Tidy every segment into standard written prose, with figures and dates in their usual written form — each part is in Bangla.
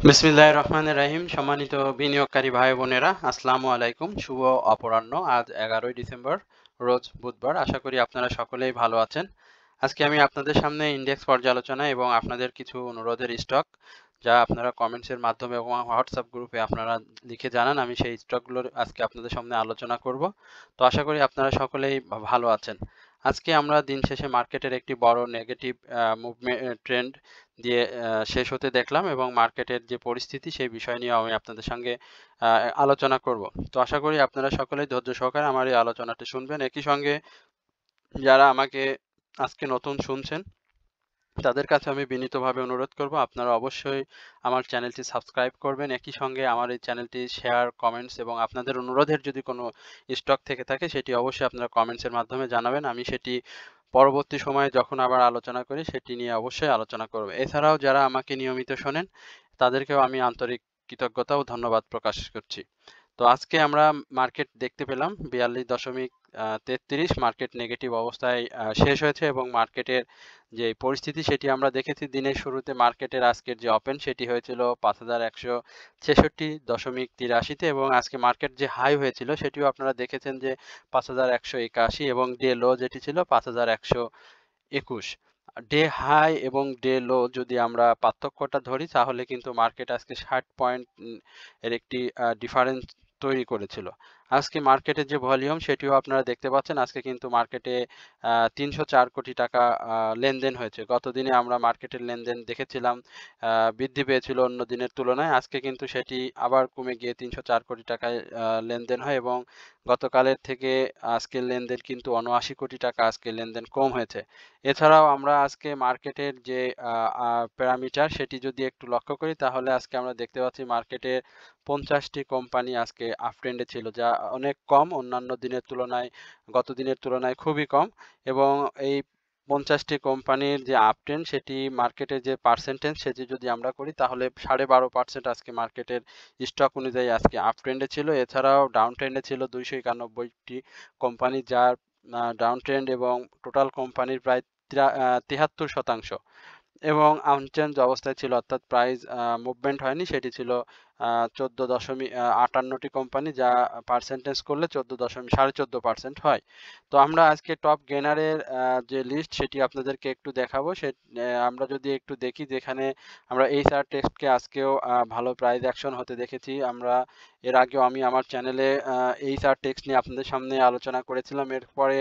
বিসমিল্লাহির রহমানির রহিম। সম্মানিত বিনিয়োগকারী ভাই বোনেরা, আসসালামু আলাইকুম। শুভ অপরাহ্ন। আজ 11ই ডিসেম্বর, রোজ বুধবার। আশা করি আপনারা সকলেই ভালো আছেন। আজকে আমি আপনাদের সামনে ইন্ডেক্স পর্যালোচনা এবং আপনাদের কিছু অনুরোধের স্টক, যা আপনারা কমেন্টসের মাধ্যমে এবং হোয়াটসঅ্যাপ গ্রুপে আপনারা লিখে জানান, আমি সেই স্টকগুলোর আজকে আপনাদের সামনে আলোচনা করব। তো আশা করি আপনারা সকলেই ভালো আছেন। আজকে আমরা দিন শেষে মার্কেটের একটি বড় নেগেটিভ মুভমেন্ট ট্রেন্ড দিয়ে শেষ হতে দেখলাম এবং মার্কেটের যে পরিস্থিতি সেই বিষয় নিয়ে আমি আপনাদের সঙ্গে আলোচনা করব। তো আশা করি আপনারা সকলেই ধৈর্য সহকারে আমার এই আলোচনাটি শুনবেন। একই সঙ্গে যারা আমাকে আজকে নতুন শুনছেন তাদের কাছে আমি বিনীতভাবে অনুরোধ করব আপনারা অবশ্যই আমার চ্যানেলটি সাবস্ক্রাইব করবেন। একই সঙ্গে আমার এই চ্যানেলটি শেয়ার, কমেন্টস এবং আপনাদের অনুরোধের যদি কোনো স্টক থেকে থাকে সেটি অবশ্যই আপনারা কমেন্টসের মাধ্যমে জানাবেন। আমি সেটি পরবর্তী সময়ে যখন আবার আলোচনা করি সেটি নিয়ে অবশ্যই আলোচনা করব। এছাড়াও যারা আমাকে নিয়মিত শোনেন তাদেরকেও আমি আন্তরিক কৃতজ্ঞতা ও ধন্যবাদ প্রকাশ করছি। তো আজকে আমরা মার্কেট দেখতে পেলাম 42.33 মার্কেট নেগেটিভ অবস্থায় শেষ হয়েছে এবং মার্কেটের যে পরিস্থিতি সেটি আমরা দেখেছি। দিনের শুরুতে মার্কেটের আজকের যে ওপেন সেটি হয়েছিল 5166.83 এবং আজকে মার্কেট যে হাই হয়েছিল সেটিও আপনারা দেখেছেন যে 5181 এবং ডে লো যেটি ছিল 5121। ডে হাই এবং ডে লো যদি আমরা পার্থক্যটা ধরি তাহলে কিন্তু মার্কেট আজকে 60 পয়েন্ট এর একটি ডিফারেন্স তৈরি করেছিল। আজকে মার্কেটের যে ভলিউম সেটিও আপনারা দেখতে পাচ্ছেন। আজকে কিন্তু মার্কেটে ৩০৪ কোটি টাকা লেনদেন হয়েছে। গতদিনে আমরা মার্কেটের লেনদেন দেখেছিলাম বৃদ্ধি পেয়েছিল অন্য দিনের তুলনায়। আজকে কিন্তু সেটি আবার কমে গিয়ে ৩০৪ কোটি টাকায় লেনদেন হয় এবং গতকালের থেকে আজকের লেনদেন কিন্তু ৭৯ কোটি টাকা আজকে লেনদেন কম হয়েছে। এছাড়াও আমরা আজকে মার্কেটের যে প্যারামিটার সেটি যদি একটু লক্ষ্য করি তাহলে আজকে আমরা দেখতে পাচ্ছি মার্কেটে 50টি কোম্পানি আজকে আপট্রেন্ডে ছিল, যা অনেক কম, অন্যান্য দিনের তুলনায় গত দিনের তুলনায় খুবই কম। এবং এই 50টি কোম্পানির যে আপট্রেন্ড সেটি মার্কেটের যে পার্সেন্টেজ সেটি যদি আমরা করি তাহলে 12.5% আজকে মার্কেটের স্টক অনুযায়ী আজকে আপট্রেন্ডে ছিল। এছাড়াও ডাউন ট্রেন্ডে ছিল 291টি কোম্পানি, যার ডাউন ট্রেন্ড এবং টোটাল কোম্পানির প্রায় 73%। এবং আনচেঞ্জ অবস্থায় ছিল, অর্থাৎ প্রাইস মুভমেন্ট হয়নি। সেটি ছিল 14.58টি কোম্পানি, যা পার্সেন্টেজ করলে 14.14% হয়। তো আমরা আজকে টপ গেনারের যে লিস্ট সেটি আপনাদেরকে একটু দেখাবো। আমরা যদি একটু দেখি, যেখানে আমরা এইচআর টেক্সটকে আজকেও ভালো প্রাইস অ্যাকশন হতে দেখেছি। আমরা এর আগেও আমি আমার চ্যানেলে এইচআর টেক্সট নিয়ে আপনাদের সামনে আলোচনা করেছিলাম। এরপরে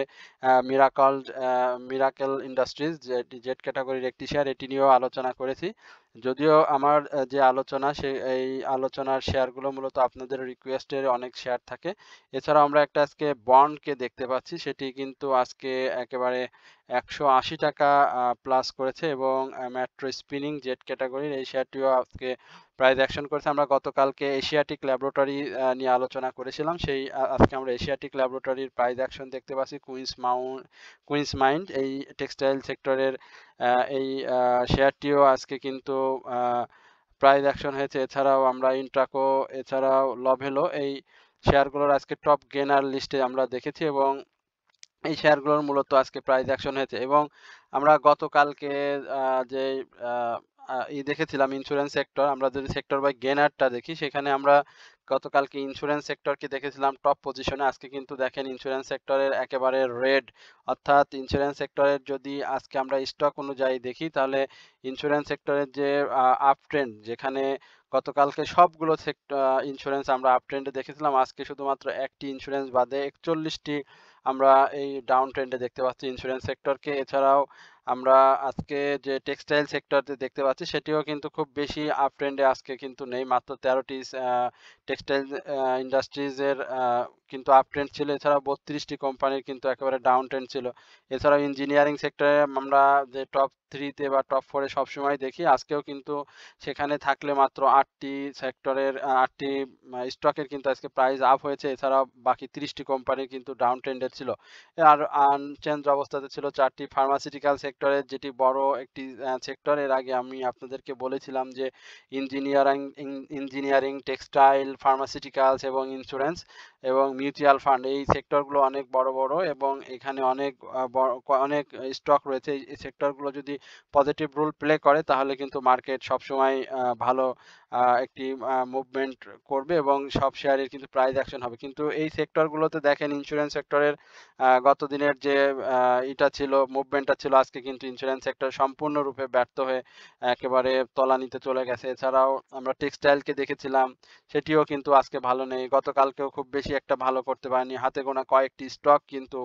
মিরাকেল ইন্ডাস্ট্রিজ, যেটি জেড ক্যাটাগরির একটি শেয়ার, এটি নিয়েও আলোচনা করেছি। যদিও আমার যে আলোচনা এই আলোচনার শেয়ারগুলো মূলত আপনাদের রিকোয়েস্টের অনেক শেয়ার থাকে। এছাড়াও আমরা একটা আজকে বন্ডকে দেখতে পাচ্ছি, সেটি কিন্তু আজকে একেবারে 180 টাকা প্লাস করেছে এবং মেট্রো স্পিনিং জেড ক্যাটাগরির এই শেয়ারটিও আজকে প্রাইস অ্যাকশন করেছে। আমরা গতকালকে এশিয়াটিক ল্যাবরেটরি নিয়ে আলোচনা করেছিলাম। সেই আজকে আমরা এশিয়াটিক ল্যাবরেটরির প্রাইস অ্যাকশন দেখতে পাচ্ছি। কুইন্স মাইন্ড এই টেক্সটাইল সেক্টরের এই শেয়ারটিও আজকে কিন্তু প্রাইস অ্যাকশন হয়েছে। এছাড়াও আমরা ইন্ট্রাকো, এছাড়াও লভেলো, এই শেয়ারগুলোর আজকে টপ গেনার লিস্টে আমরা দেখেছি এবং এই শেয়ারগুলোর মূলত আজকে প্রাইস অ্যাকশন হয়েছে। এবং আমরা গতকালকে যে দেখেছিলাম ইন্স্যুরেন্স সেক্টর, আমরা যদি সেক্টর বাই গেনারটা দেখি সেখানে আমরা গতকালকে ইন্স্যুরেন্স সেক্টরকে দেখেছিলাম টপ পজিশনে। আজকে কিন্তু দেখেন ইন্স্যুরেন্স সেক্টরের একেবারে রেড, অর্থাৎ ইন্স্যুরেন্স সেক্টরের যদি আজকে আমরা স্টক অনুযায়ী দেখি তাহলে ইন্স্যুরেন্স সেক্টরের যে আপ ট্রেন্ড, যেখানে গতকালকে সবগুলো ইন্স্যুরেন্স আমরা আপ ট্রেন্ডে দেখেছিলাম, আজকে শুধুমাত্র একটি ইন্স্যুরেন্স বাদে 41টি আমরা এই ডাউন ট্রেন্ডে দেখতে পাচ্ছি ইন্স্যুরেন্স সেক্টরকে। এছাড়াও আমরা আজকে যে টেক্সটাইল সেক্টরতে দেখতে পাচ্ছি সেটিও কিন্তু খুব বেশি আপ ট্রেন্ডে আজকে কিন্তু নেই। মাত্র 13টি টেক্সটাইল ইন্ডাস্ট্রিজের কিন্তু আপ ট্রেন্ড ছিল। এছাড়াও 32টি কোম্পানির কিন্তু একেবারে ডাউন ট্রেন্ড ছিল। এছাড়াও ইঞ্জিনিয়ারিং সেক্টরে আমরা যে টপ 3-তে বা টপ 4-এ সবসময় দেখি, আজকেও কিন্তু সেখানে থাকলে মাত্র 8টি সেক্টরের 8টি স্টকের কিন্তু আজকে প্রাইস আপ হয়েছে। এছাড়াও বাকি 30টি কোম্পানির কিন্তু ডাউন ট্রেন্ডের ছিল। আর আনচেঞ্জ অবস্থাতে ছিল 4টি ফার্মাসিউটিক্যাল সেক্টরের, যেটি বড় একটি সেক্টর। এর আগে আমি আপনাদেরকে বলেছিলাম যে ইঞ্জিনিয়ারিং, টেক্সটাইল, ফার্মাসিউটিক্যালস এবং ইন্স্যুরেন্স এবং মিউচুয়াল ফান্ড, এই সেক্টরগুলো অনেক বড় বড় এবং এখানে অনেক স্টক রয়েছে। এই সেক্টরগুলো যদি পজিটিভ রোল প্লে করে তাহলে কিন্তু মার্কেট সবসময় ভালো একটি মুভমেন্ট করবে এবং সব শেয়ারের কিন্তু প্রাইস অ্যাকশন হবে। কিন্তু এই সেক্টরগুলোতে দেখেন ইন্স্যুরেন্স সেক্টরের গত দিনের যে ইটা ছিল, মুভমেন্টটা ছিল, আজকে কিন্তু ইন্স্যুরেন্স সেক্টর সম্পূর্ণরূপে ব্যর্থ হয়ে একেবারে তলানিতে চলে গেছে। এছাড়াও আমরা টেক্সটাইলকে দেখেছিলাম, সেটিও কিন্তু আজকে ভালো নেই। গতকালকেও খুব বেশি একটা ভালো করতে পারেনি। হাতে গোনা কয়েকটি স্টক কিন্তু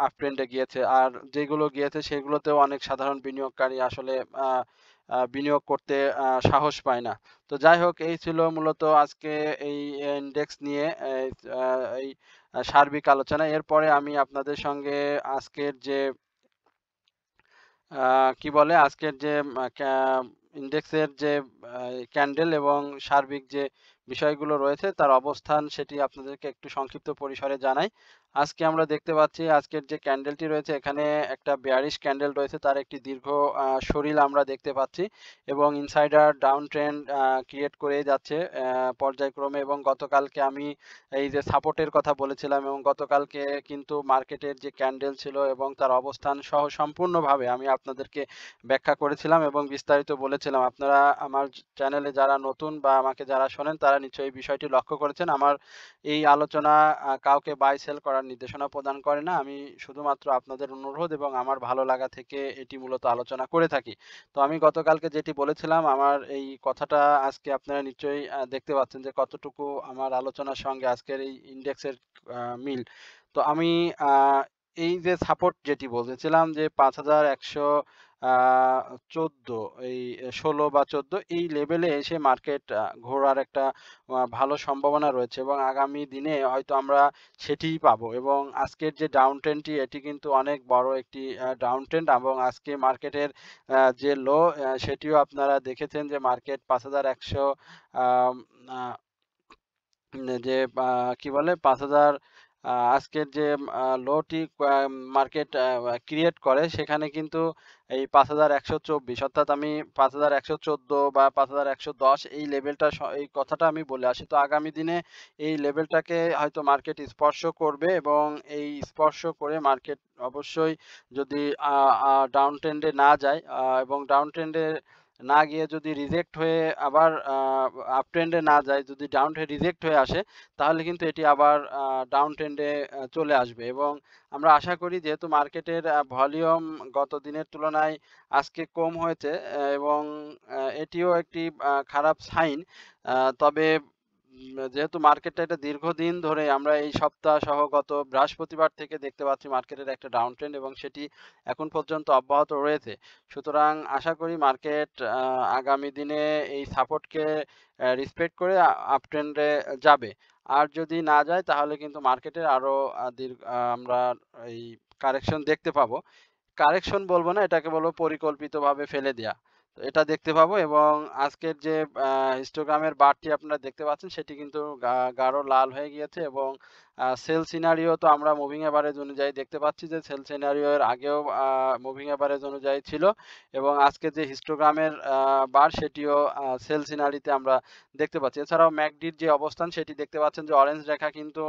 আপ ট্রেন্ডে গিয়েছে। আর যেগুলো গিয়েছে সেগুলোতেও অনেক সাধারণ বিনিয়োগকারী আসলে আ আ বিনিয়োগ করতে সাহস পায় না। তো যাই হোক, এই ছিল মূলত আজকে এই ইনডেক্স নিয়ে আ এই সার্বিক আলোচনা। এরপরে আমি আপনাদের সঙ্গে আজকের যে আ কি বলে? আজকের যে ইনডেক্সের যে আ ক্যান্ডেল এবং সার্বিক যে বিষয়গুলো রয়েছে তার অবস্থান সেটি আপনাদেরকে একটু সংক্ষিপ্ত পরিসরে জানাই। আজকে আমরা দেখতে পাচ্ছি আজকের যে ক্যান্ডেলটি রয়েছে এখানে একটা বেয়ারিশ ক্যান্ডেল রয়েছে। তার একটি দীর্ঘ সরিল আমরা দেখতে পাচ্ছি এবং ইনসাইডার ডাউন ট্রেন্ড ক্রিয়েট করেই যাচ্ছে পর্যায়ক্রমে, এবং গতকালকে আমি এই যে সাপোর্টের কথা বলেছিলাম এবং গতকালকে কিন্তু মার্কেটের যে ক্যান্ডেল ছিল এবং তার অবস্থান সহ সম্পূর্ণভাবে আমি আপনাদেরকে ব্যাখ্যা করেছিলাম এবং বিস্তারিত বলেছিলাম। আপনারা আমার চ্যানেলে যারা নতুন বা আমাকে যারা শোনেন তারা নিশ্চয়ই এই বিষয়টি লক্ষ্য করেছেন। আমার এই আলোচনা কাউকে বাই সেল করার নির্দেশনা প্রদান করে না। আমি শুধুমাত্র আপনাদের অনুরোধ এবং আমার ভালো লাগা থেকে এটি মূলত আলোচনা করে থাকি। তো আমি গতকালকে যেটি বলেছিলাম আমার এই কথাটা আজকে আপনারা নিশ্চয়ই দেখতে পাচ্ছেন যে কতটুকু আমার আলোচনার সঙ্গে আজকের এই ইনডেক্সের মিল। তো আমি আ এই যে সাপোর্ট যেটি বলেছিলাম যে ৫,১০০ আ ১৪ এই ১৬ বা ১৪ এই লেভেলে এসে মার্কেট ঘোরার একটা ভালো সম্ভাবনা রয়েছে এবং আগামী দিনে হয়তো আমরা সেটিই পাবো, এবং আজকের যে ডাউন ট্রেন্ডটি এটি কিন্তু অনেক বড় একটি ডাউন ট্রেন্ড এবং আজকে মার্কেটের যে লো সেটিও আপনারা দেখেছেন যে মার্কেট ৫,১০০ আম আ যে কি বলে ৫,০০০ আজকের যে লোটি মার্কেট ক্রিয়েট করে সেখানে কিন্তু এই ৫,১২৪ অর্থাৎ আমি ৫,১১৪ বা ৫,১১০ এই লেভেলটা এই কথাটা আমি বলে আসি। তো আগামী দিনে এই লেভেলটাকে হয়তো মার্কেট স্পর্শ করবে এবং এই স্পর্শ করে মার্কেট অবশ্যই যদি আ আ ডাউন ট্রেন্ডে না যায় এবং ডাউন ট্রেন্ডে না গিয়ে যদি রিজেক্ট হয়ে আবার আপ ট্রেন্ডে না যায়, যদি ডাউন ট্রেন্ড রিজেক্ট হয়ে আসে, তাহলে কিন্তু এটি আবার ডাউন ট্রেন্ডে চলে আসবে এবং আমরা আশা করি যেহেতু মার্কেটের ভলিউম গত দিনের তুলনায় আজকে কম হয়েছে এবং এটিও একটি খারাপ সাইন। তবে যেহেতু মার্কেটটা এটা দীর্ঘদিন ধরে আমরা এই সপ্তাহ সহ গত বৃহস্পতিবার থেকে দেখতে পাচ্ছি মার্কেটের একটা ডাউন ট্রেন্ড এবং সেটি এখন পর্যন্ত অব্যাহত রয়েছে। সুতরাং আশা করি মার্কেট আগামী দিনে এই সাপোর্টকে রেসপেক্ট করে আপ ট্রেন্ডে যাবে। আর যদি না যায় তাহলে কিন্তু মার্কেটের আরো আমরা এই কারেকশন দেখতে পাবো। কারেকশন বলব না, এটাকে বলব পরিকল্পিতভাবে ফেলে দেয়া। তো এটা দেখতে পাবো এবং আজকের যে হিস্টোগ্রামের বারটি আপনারা দেখতে পাচ্ছেন সেটি কিন্তু গাঢ় লাল হয়ে গিয়েছে এবং সেল সিনারিও তো আমরা মুভিং এভারেজ অনুযায়ী দেখতে পাচ্ছি যে সেল সিনারিও এর আগেও মুভিং এভারেজ অনুযায়ী ছিল এবং আজকে যে হিস্টোগ্রামের বার সেটিও সেল সিনারিতে আমরা দেখতে পাচ্ছি। এছাড়াও ম্যাকডির যে অবস্থান সেটি দেখতে পাচ্ছেন যে অরেঞ্জ রেখা কিন্তু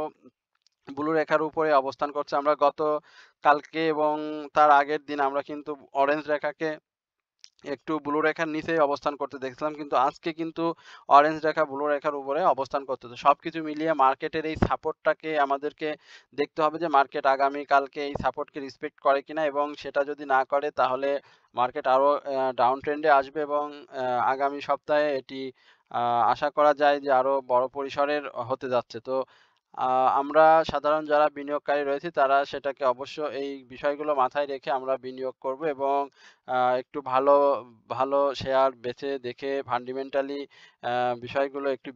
ব্লু রেখার উপরে অবস্থান করছে। আমরা কালকে এবং তার আগের দিন আমরা কিন্তু অরেঞ্জ রেখাকে একটু ব্লু রেখার নিচেই অবস্থান করতে দেখছিলাম। কিন্তু আজকে কিন্তু অরেঞ্জ রেখা ব্লু রেখার উপরে অবস্থান করতেছে। সবকিছু মিলিয়ে মার্কেটের এই সাপোর্টটাকে আমাদেরকে দেখতে হবে যে মার্কেট আগামী কালকে এই সাপোর্টকে রেসপেক্ট করে কিনা, এবং সেটা যদি না করে তাহলে মার্কেট আরো ডাউন ট্রেন্ডে আসবে এবং আগামী সপ্তাহে এটি আ আশা করা যায় যে আরো বড় পরিসরের হতে যাচ্ছে। তো আ আমরা সাধারণ যারা বিনিয়োগকারী রয়েছি তারা সেটাকে অবশ্য এই বিষয়গুলো মাথায় রেখে আমরা বিনিয়োগ করব এবং একটু ভালো, ভালো শেয়ার বেছে দেখে ফান্ডামেন্টালি আ বিষয়গুলো একটু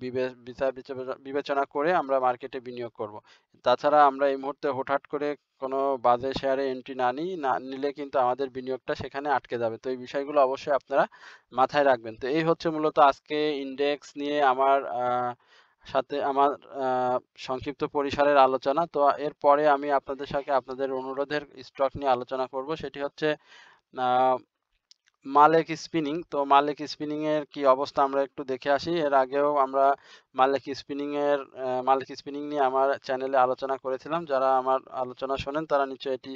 বিবেচনা করে আমরা মার্কেটে বিনিয়োগ করব। তাছাড়া আমরা এই মুহূর্তে হুটহাট করে কোনো বাজে শেয়ারে এন্ট্রি না নিলে কিন্তু আমাদের বিনিয়োগটা সেখানে আটকে যাবে। তো এই বিষয়গুলো অবশ্যই আপনারা মাথায় রাখবেন। তো এই হচ্ছে মূলত আজকে ইনডেক্স নিয়ে আমার সাথে আমার আ সংক্ষিপ্ত পরিসরের আলোচনা। তো এরপরে আমি আপনাদের সাথে আপনাদের অনুরোধের স্টক নিয়ে আলোচনা করব। সেটি হচ্ছে আ মালেক স্পিনিং। তো মালেক স্পিনিং এর কি অবস্থা আমরা একটু দেখে আসি। এর আগেও আমরা মালেক স্পিনিং নিয়ে আমার চ্যানেলে আলোচনা করেছিলাম। যারা আমার আলোচনা শোনেন তারা নিশ্চয়ই এটি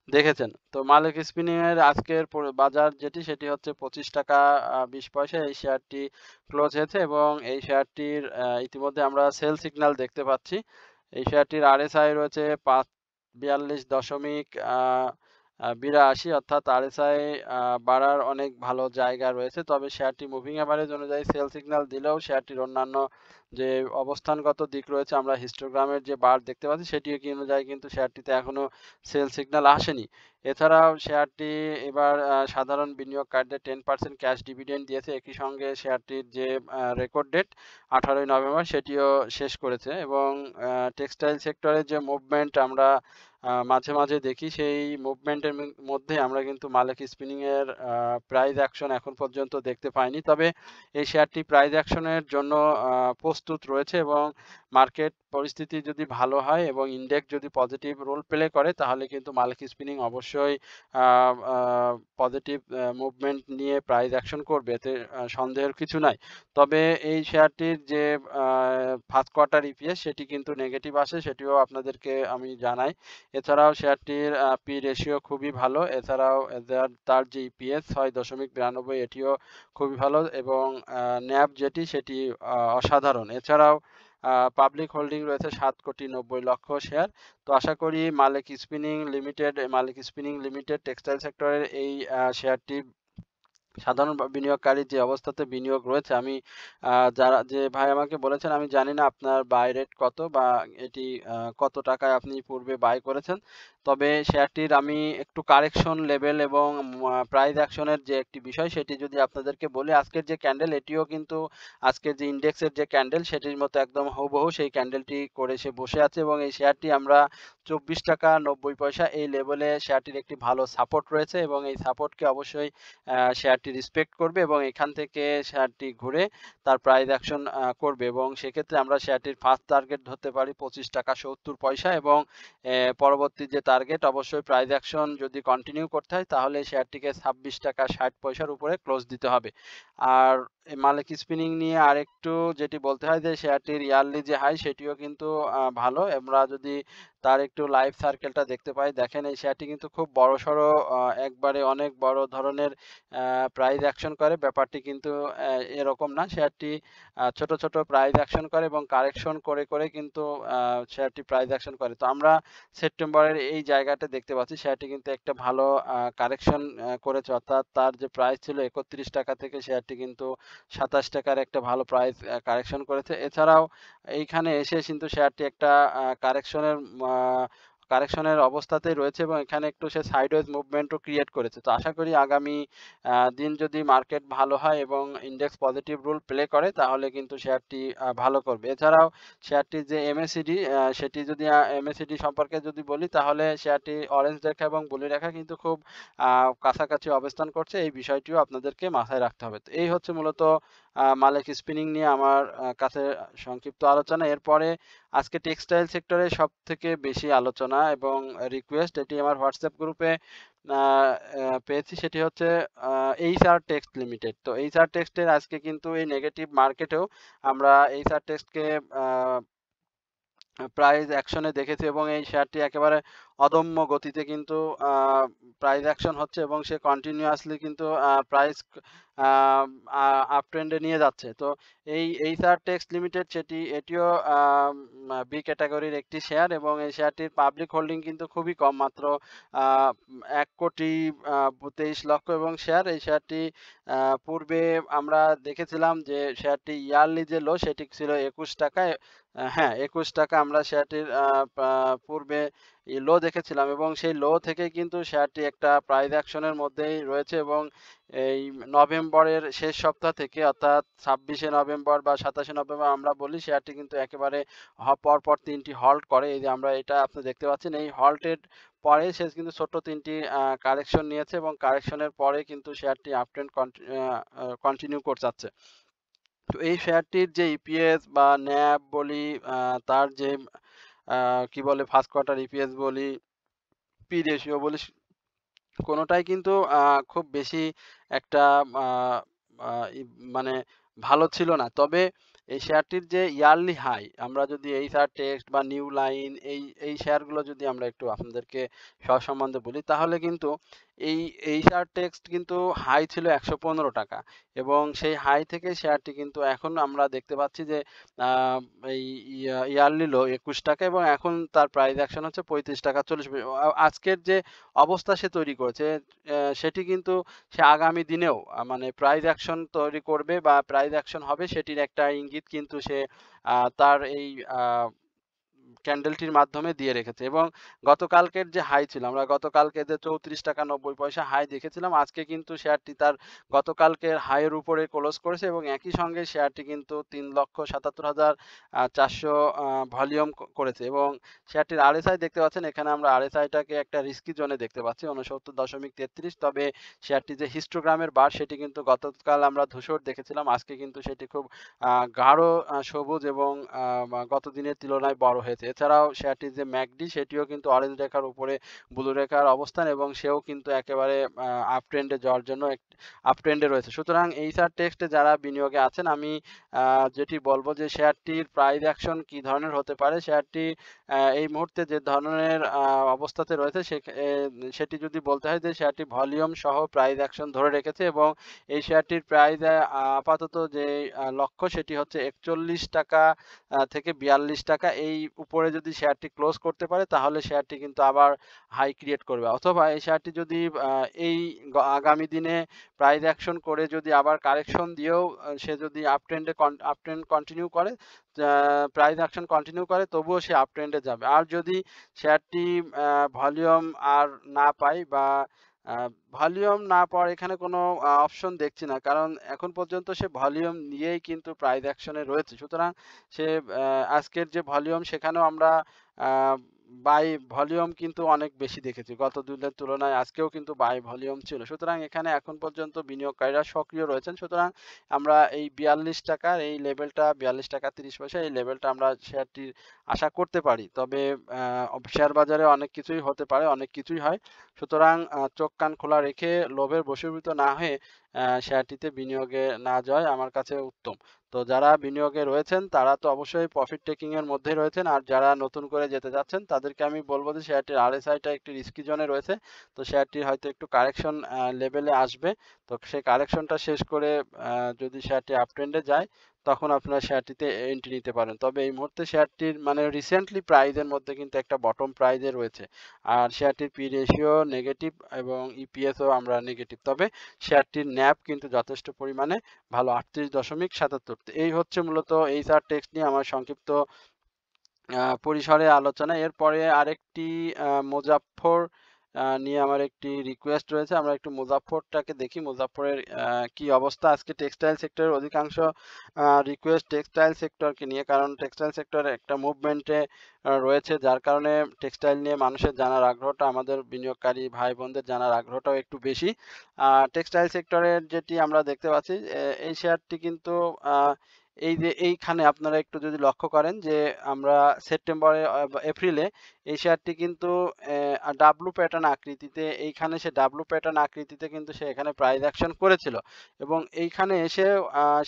দেখেছেন। তো মালেক স্পিনিং এর আজকের বাজার যেটি সেটি হচ্ছে ৳25.20 এই শেয়ারটি ক্লোজ হয়েছে এবং এই শেয়ারটির ইতিমধ্যে আমরা সেল সিগন্যাল দেখতে পাচ্ছি। এই শেয়ারটির RSI রয়েছে 42.82 অর্থাৎ RSI বাড়ার অনেক ভালো জায়গা রয়েছে। তবে শেয়ারটি মুভিং এভারেজ অনুযায়ী সেল সিগন্যাল দিলেও শেয়ারটির অন্যান্য যে অবস্থানগত দিক রয়েছে আমরা হিস্টোগ্রামের যে বার দেখতে পাচ্ছি সেটি অনুযায়ী কিন্তু শেয়ারটিতে এখনো সেল সিগন্যাল আসেনি। এছাড়াও শেয়ারটি এবার সাধারণ বিনিয়োগকারীদের 10% ক্যাশ ডিভিডেন্ড দিয়েছে। একই সঙ্গে শেয়ারটির যে রেকর্ড ডেট 18ই নভেম্বর সেটিও শেষ করেছে এবং টেক্সটাইল সেক্টরের যে মুভমেন্ট আমরা মাঝে, মাঝে দেখি সেই মুভমেন্টের মধ্যে আমরা কিন্তু মালেক স্পিনিং এর প্রাইস অ্যাকশন এখন পর্যন্ত দেখতে পাইনি। তবে এই শেয়ারটি প্রাইস অ্যাকশনের জন্য প্রস্তুত রয়েছে এবং মার্কেট পরিস্থিতি যদি ভালো হয় এবং ইনডেক্স যদি পজিটিভ রোল প্লে করে তাহলে কিন্তু মালেক স্পিনিং অবশ্যই আ আ পজিটিভ মুভমেন্ট নিয়ে প্রাইস অ্যাকশন করবে। এতে সন্দেহের কিছু নাই। তবে এই শেয়ারটির যে আ ফার্স্ট কোয়ার্টার ইপিএস সেটি কিন্তু নেগেটিভ আসে সেটিও আপনাদেরকে আমি জানাই। এছাড়াও শেয়ারটির পি রেশিও খুবই ভালো। এছাড়াও তার যে ইপিএস ৬.৯২ এটিও খুবই ভালো এবং ন্যাব যেটি সেটি অসাধারণ। এছাড়াও পাবলিক হোল্ডিং রয়েছে ৭,৯০,০০,০০০ শেয়ার। তো আশা করি মালেক স্পিনিং লিমিটেড টেক্সটাইল সেক্টরের এই শেয়ারটি সাধারণ বিনিয়োগকারীর যে অবস্থাতে বিনিয়োগ রয়েছে আমি যে ভাই আমাকে বলেছেন আমি জানি না আপনার বাই রেট কত বা এটি কত টাকায় আপনি পূর্বে বাই করেছেন। তবে শেয়ারটির আমি একটু কারেকশন লেভেল এবং প্রাইস অ্যাকশনের যে একটি বিষয় সেটি যদি আপনাদেরকে বলি আজকের যে ক্যান্ডেল এটিও কিন্তু আজকের যে ইনডেক্সের যে ক্যান্ডেল সেটির মতো একদম হুবহু সেই ক্যান্ডেলটি করে সে বসে আছে এবং এই শেয়ারটি আমরা ৳২৪.৯০ এই লেভেলে শেয়ারটির একটি ভালো সাপোর্ট রয়েছে এবং এই সাপোর্টকে অবশ্যই শেয়ারটি রেসপেক্ট করবে এবং এখান থেকে শেয়ারটি ঘুরে তার প্রাইস অ্যাকশন করবে এবং সেক্ষেত্রে আমরা শেয়ারটির ফার্স্ট টার্গেট ধরতে পারি ৳25.৭০ এবং পরবর্তী যে টার্গেট অবশ্যই প্রাইস অ্যাকশন যদি কন্টিনিউ করতে হয় তাহলে শেয়ারটিকে ৳২৬.৬০ উপরে ক্লোজ দিতে হবে। আর মালেক স্পিনিং নিয়ে আরেকটু যেটি বলতে হয় যে শেয়ারটির ইয়ারলি যে হাই সেটিও কিন্তু ভালো। আমরা যদি তার একটু লাইফ সার্কেলটা দেখতে পাই, দেখেন এই শেয়ারটি কিন্তু খুব বড়সড় একবারে অনেক বড় ধরনের আ প্রাইস অ্যাকশন করে। ব্যাপারটি কিন্তু এরকম না। শেয়ারটি ছোট, ছোট প্রাইস অ্যাকশন করে এবং কারেকশন করে, করে কিন্তু শেয়ারটি প্রাইস অ্যাকশন করে। তো আমরা সেপ্টেম্বরের এই জায়গাটা দেখতে পাচ্ছি শেয়ারটি কিন্তু একটা ভালো কারেকশন করেছে। অর্থাৎ তার যে প্রাইস ছিল ৳৩১ থেকে শেয়ারটি কিন্তু ৳২৭ র একটা ভালো প্রাইস কারেকশন করেছে। এছাড়াও এইখানে এসে কিন্তু শেয়ারটি একটা আ কারেকশনের মা কারেকশনের অবস্থাতেই রয়েছে এবং এখানে একটু সে সাইডওয়েজ মুভমেন্টও ক্রিয়েট করেছে। তো আশা করি আগামী দিন যদি মার্কেট ভালো হয় এবং ইনডেক্স পজিটিভ রোল প্লে করে তাহলে কিন্তু শেয়ারটি ভালো করবে। এছাড়াও শেয়ারটির যে এমএসিডি সেটি যদি এমএসিডি সম্পর্কে যদি বলি তাহলে শেয়ারটি অরেঞ্জ রেখা এবং ব্লু রেখা কিন্তু খুব আ কাছাকাছি অবস্থান করছে। এই বিষয়টিও আপনাদেরকে মাথায় রাখতে হবে। তো এই হচ্ছে মূলত মালেক স্পিনিং নিয়ে আমার কাছে সংক্ষিপ্ত আলোচনা। এরপরে আজকে টেক্সটাইল সেক্টরে সবথেকে বেশি আলোচনা এবং রিকোয়েস্ট এটি আমার হোয়াটসঅ্যাপ গ্রুপে আ আ পেয়েছি সেটি হচ্ছে আ এইচআর টেক্সট লিমিটেড। তো এইচআর টেক্সটের আজকে কিন্তু এই নেগেটিভ মার্কেটেও আমরা এইচআর টেক্সটকে আ প্রাইস অ্যাকশনে দেখেছি এবং এই শেয়ারটি একেবারে অদম্য গতিতে কিন্তু আ প্রাইস অ্যাকশন হচ্ছে এবং সে কন্টিনিউয়াসলি কিন্তু প্রাইস আ আ আপ ট্রেন্ড এ নিয়ে যাচ্ছে। তো এই এইচআর টেক্সট লিমিটেড এটিও বি ক্যাটেগরির একটি শেয়ার এবং এই শেয়ারটির পাবলিক হোল্ডিং কিন্তু খুবই কম মাত্র আ ১,২৩,০০,০০০ এবং এই শেয়ারটি আ পূর্বে আমরা দেখেছিলাম যে শেয়ারটি ইয়ারলি যে লো সেটি ছিল ৳২১ হ্যাঁ, ৳২১ আমরা শেয়ারটির আ পা পূর্বে লো দেখেছিলাম এবং সেই লো থেকেই কিন্তু শেয়ারটি একটা প্রাইস অ্যাকশন এর মধ্যেই রয়েছে এবং এই নভেম্বরের শেষ সপ্তাহ থেকে অর্থাৎ ২৬শে নভেম্বর বা ২৭শে নভেম্বর আমরা বলি শেয়ারটি কিন্তু একেবারে পরপর ৩ টি হল্ট করে। এই যে আমরা এটা আপনি দেখতে পাচ্ছেন এই হল্টের পরে সে কিন্তু ছোট্ট ৩ টি কারেকশন নিয়েছে এবং কারেকশনের পরে কিন্তু শেয়ারটি আপ ট্রেন্ড কন্টিনিউ যাচ্ছে। তো এই শেয়ারটির যে ইপিএস বা ন্যাব বলি তার যে কি বলে ফার্স্ট কোয়ার্টার ইপিএস বলি, পি রেশিও বলি কোনটাই কিন্তু খুব বেশি একটা আ আ ই মানে ভালো ছিল না। তবে এই শেয়ারটির যে ইয়ারলি হাই, আমরা যদি এইচআর টেক্সট বা নিউ লাইন এই শেয়ারগুলো যদি আমরা একটু আপনাদেরকে সসম্বন্ধে বলি, তাহলে কিন্তু এই এইচআর টেক্সট কিন্তু হাই ছিল ৳১১৫ এবং সেই হাই থেকে শেয়ারটি কিন্তু এখন আমরা দেখতে পাচ্ছি যে আ এই ইয়ারলি লো ৳২১ এবং এখন তার প্রাইস অ্যাকশন হচ্ছে ৳৩৫.৪০ আজকের যে অবস্থা সে তৈরি করেছে সেটি কিন্তু সে আগামী দিনেও মানে প্রাইস অ্যাকশন তৈরি করবে বা প্রাইস অ্যাকশন হবে সেটির একটা ইঙ্গিত কিন্তু সে তার এই আ ক্যান্ডেলটির মাধ্যমে দিয়ে রেখেছে এবং গতকালকের যে হাই ছিল, আমরা গতকালকে যে ৳৩৪.৯০ হাই দেখেছিলাম, আজকে কিন্তু শেয়ারটি তার গতকালকের হাইয়ের উপরে ক্লোজ করেছে এবং একই সঙ্গে শেয়ারটি কিন্তু ৩,৭৭,৪০০ ভলিউম করেছে এবং শেয়ারটির আরএসআই দেখতে পাচ্ছেন, এখানে আমরা আরএসআইটাকে একটা রিস্কি জোনে দেখতে পাচ্ছি ৬৯.৩৩। তবে শেয়ারটির যে হিস্টোগ্রামের বার সেটি কিন্তু গতকাল আমরা ধূসর দেখেছিলাম, আজকে কিন্তু সেটি খুব আ গাঢ় সবুজ এবং গত দিনের তুলনায় বড় হয়েছে। এছাড়াও শেয়ারটির যে ম্যাকডি সেটিও কিন্তু অরেঞ্জ রেখার উপরে ব্লু রেখার অবস্থান এবং সেও কিন্তু একেবারে আপ ট্রেন্ডে যাওয়ার জন্য আপ ট্রেন্ডে রয়েছে। সুতরাং এইচআর টেক্সটে যারা বিনিয়োগে আছেন আমি যেটি বলব যে শেয়ারটির প্রাইস অ্যাকশন কি ধরনের হতে পারে, শেয়ারটি এই মুহূর্তে যে ধরনের অবস্থাতে রয়েছে সেটি যদি বলতে হয় যে শেয়ারটি ভলিউম সহ প্রাইস অ্যাকশন ধরে রেখেছে এবং এই শেয়ারটির প্রাইস আপাতত যে লক্ষ্য সেটি হচ্ছে ৳৪১ থেকে ৳৪২। এই উপরে যদি শেয়ারটি ক্লোজ করতে পারে তাহলে শেয়ারটি কিন্তু আবার হাই ক্রিয়েট করবে। অথবা এই শেয়ারটি যদি এই আগামী দিনে প্রাইস অ্যাকশন করে যদি আবার কারেকশন দিয়েও সে যদি আপ ট্রেন্ড কন্টিনিউ করে, আ প্রাইস অ্যাকশন কন্টিনিউ করে তবুও সে আপ ট্রেন্ডে যাবে। আর যদি শেয়ারটি ভলিউম আর না পায় বা আ ভলিউম না পাওয়ার এখানে কোনো অপশন দেখছি না। কারণ এখন পর্যন্ত সে ভলিউম নিয়েই কিন্তু প্রাইস অ্যাকশন এ রয়েছে। সুতরাং সে আজকের যে ভলিউম সেখানেও আমরা আ বাই ভলিউম কিন্তু অনেক বেশি দেখেছি। গত ২ দিনের তুলনায় আজকেও কিন্তু বাই ভলিউম ছিল। সুতরাং এখানে এখন পর্যন্ত বিনিয়োগকারীরা সক্রিয় রয়েছেন। সুতরাং আমরা এই ৳৪২ এই লেভেলটা ৳৪২.৩০ এই লেভেলটা আমরা শেয়ারটির আশা করতে পারি। তবে শেয়ার বাজারে অনেক কিছুই হতে পারে, অনেক কিছুই হয়। সুতরাং চোখ কান খোলা রেখে লোভের বশীভূত না হয়ে শেয়ারটিতে বিনিয়োগে না যাওয়াই আমার কাছে উত্তম। তো যারা বিনিয়োগে রয়েছেন তারা তো অবশ্যই প্রফিট টেকিং এর মধ্যেই রয়েছেন। আর যারা নতুন করে যেতে চাচ্ছেন তাদেরকে আমি বলব যে শেয়ারটির আরএসআই টা একটি রিস্কি জোনে রয়েছে। তো শেয়ারটির হয়তো একটু কারেকশন লেভেলে আসবে। তো সেই কারেকশনটা শেষ করে আ যদি শেয়ারটি আপ ট্রেন্ডে যায় তখন আপনারা শেয়ারটিতে এন্ট্রি নিতে পারেন। তবে এই মুহূর্তে শেয়ারটির মানে রিসেন্টলি প্রাইস এর মধ্যে কিন্তু একটা বটম প্রাইস এ রয়েছে। আর শেয়ারটির পি রেশিও নেগেটিভ এবং ইপিএস ও আমরা নেগেটিভ। তবে শেয়ারটির ন্যাভ কিন্তু যথেষ্ট পরিমাণে ভালো ৩৮.৭৭। তো এই হচ্ছে মূলত এইচআর টেক্সট নিয়ে আমার সংক্ষিপ্ত পরিসরে আলোচনা। এরপরে আরেকটি মুজাফফর নিয়ে আমার একটি রিকোয়েস্ট রয়েছে। আমরা একটু মুজাফফরটাকে দেখি। মুজাফফরের কি অবস্থা? আজকে টেক্সটাইল সেক্টরের অধিকাংশ রিকোয়েস্ট টেক্সটাইল সেক্টরকে নিয়ে। কারণ টেক্সটাইল সেক্টর একটা মুভমেন্টে রয়েছে যার কারণে টেক্সটাইল নিয়ে মানুষের জানার আগ্রহটা আমাদের বিনিয়োগকারী ভাই-বোনদের জানার আগ্রহটাও একটু বেশি। টেক্সটাইল সেক্টরের যেটি আমরা দেখতে পাচ্ছি এই শেয়ারটি কিন্তু আ এই যে এইখানে আপনারা একটু যদি লক্ষ্য করেন যে আমরা সেপ্টেম্বরে বা এপ্রিলে এই শেয়ারটি কিন্তু ডাব্লু প্যাটার্ন আকৃতিতে এইখানে সে ডাব্লু প্যাটার্ন আকৃতিতে কিন্তু সে এখানে প্রাইস অ্যাকশন করেছিল এবং এইখানে এসে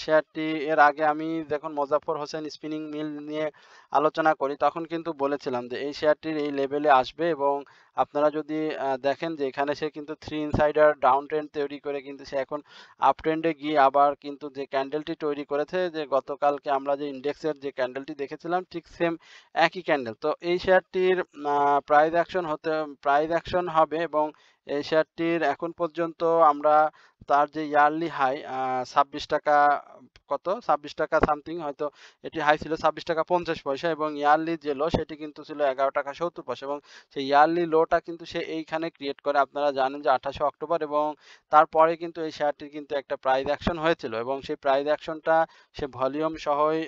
শেয়ারটি এর আগে আমি যখন মোজাফফর হোসেন স্পিনিং মিল নিয়ে আলোচনা করি তখন কিন্তু বলেছিলাম যে এই শেয়ারটির এই লেভেলে আসবে এবং আপনারা যদি দেখেন যে এখানে সে কিন্তু 3 ইনসাইডার ডাউন ট্রেন্ড তৈরি করে কিন্তু সে এখন আপ ট্রেন্ডে গিয়ে আবার কিন্তু যে ক্যান্ডেলটি তৈরি করেছে যে গতকালকে আমরা যে ইন্ডেক্সের যে ক্যান্ডেলটি দেখেছিলাম ঠিক সেম একই ক্যান্ডেল। তো এই শেয়ারটির প্রাইস অ্যাকশন হবে এবং এই শেয়ারটির এখন পর্যন্ত আমরা তার যে ইয়ারলি হাই ৳২৬ কত? ৳২৬ সামথিং হয়তো এটির হাই ছিল ৳২৬.৫০ এবং ইয়ারলি যে লো সেটি কিন্তু ছিল ৳১১.৭০ এবং সেই ইয়ারলি লোটা কিন্তু সে এইখানে ক্রিয়েট করে। আপনারা জানেন যে ২৮শে অক্টোবর এবং তারপরে কিন্তু এই শেয়ারটির কিন্তু একটা প্রাইস অ্যাকশন হয়েছিল এবং সেই প্রাইস অ্যাকশনটা সে ভলিউম সহই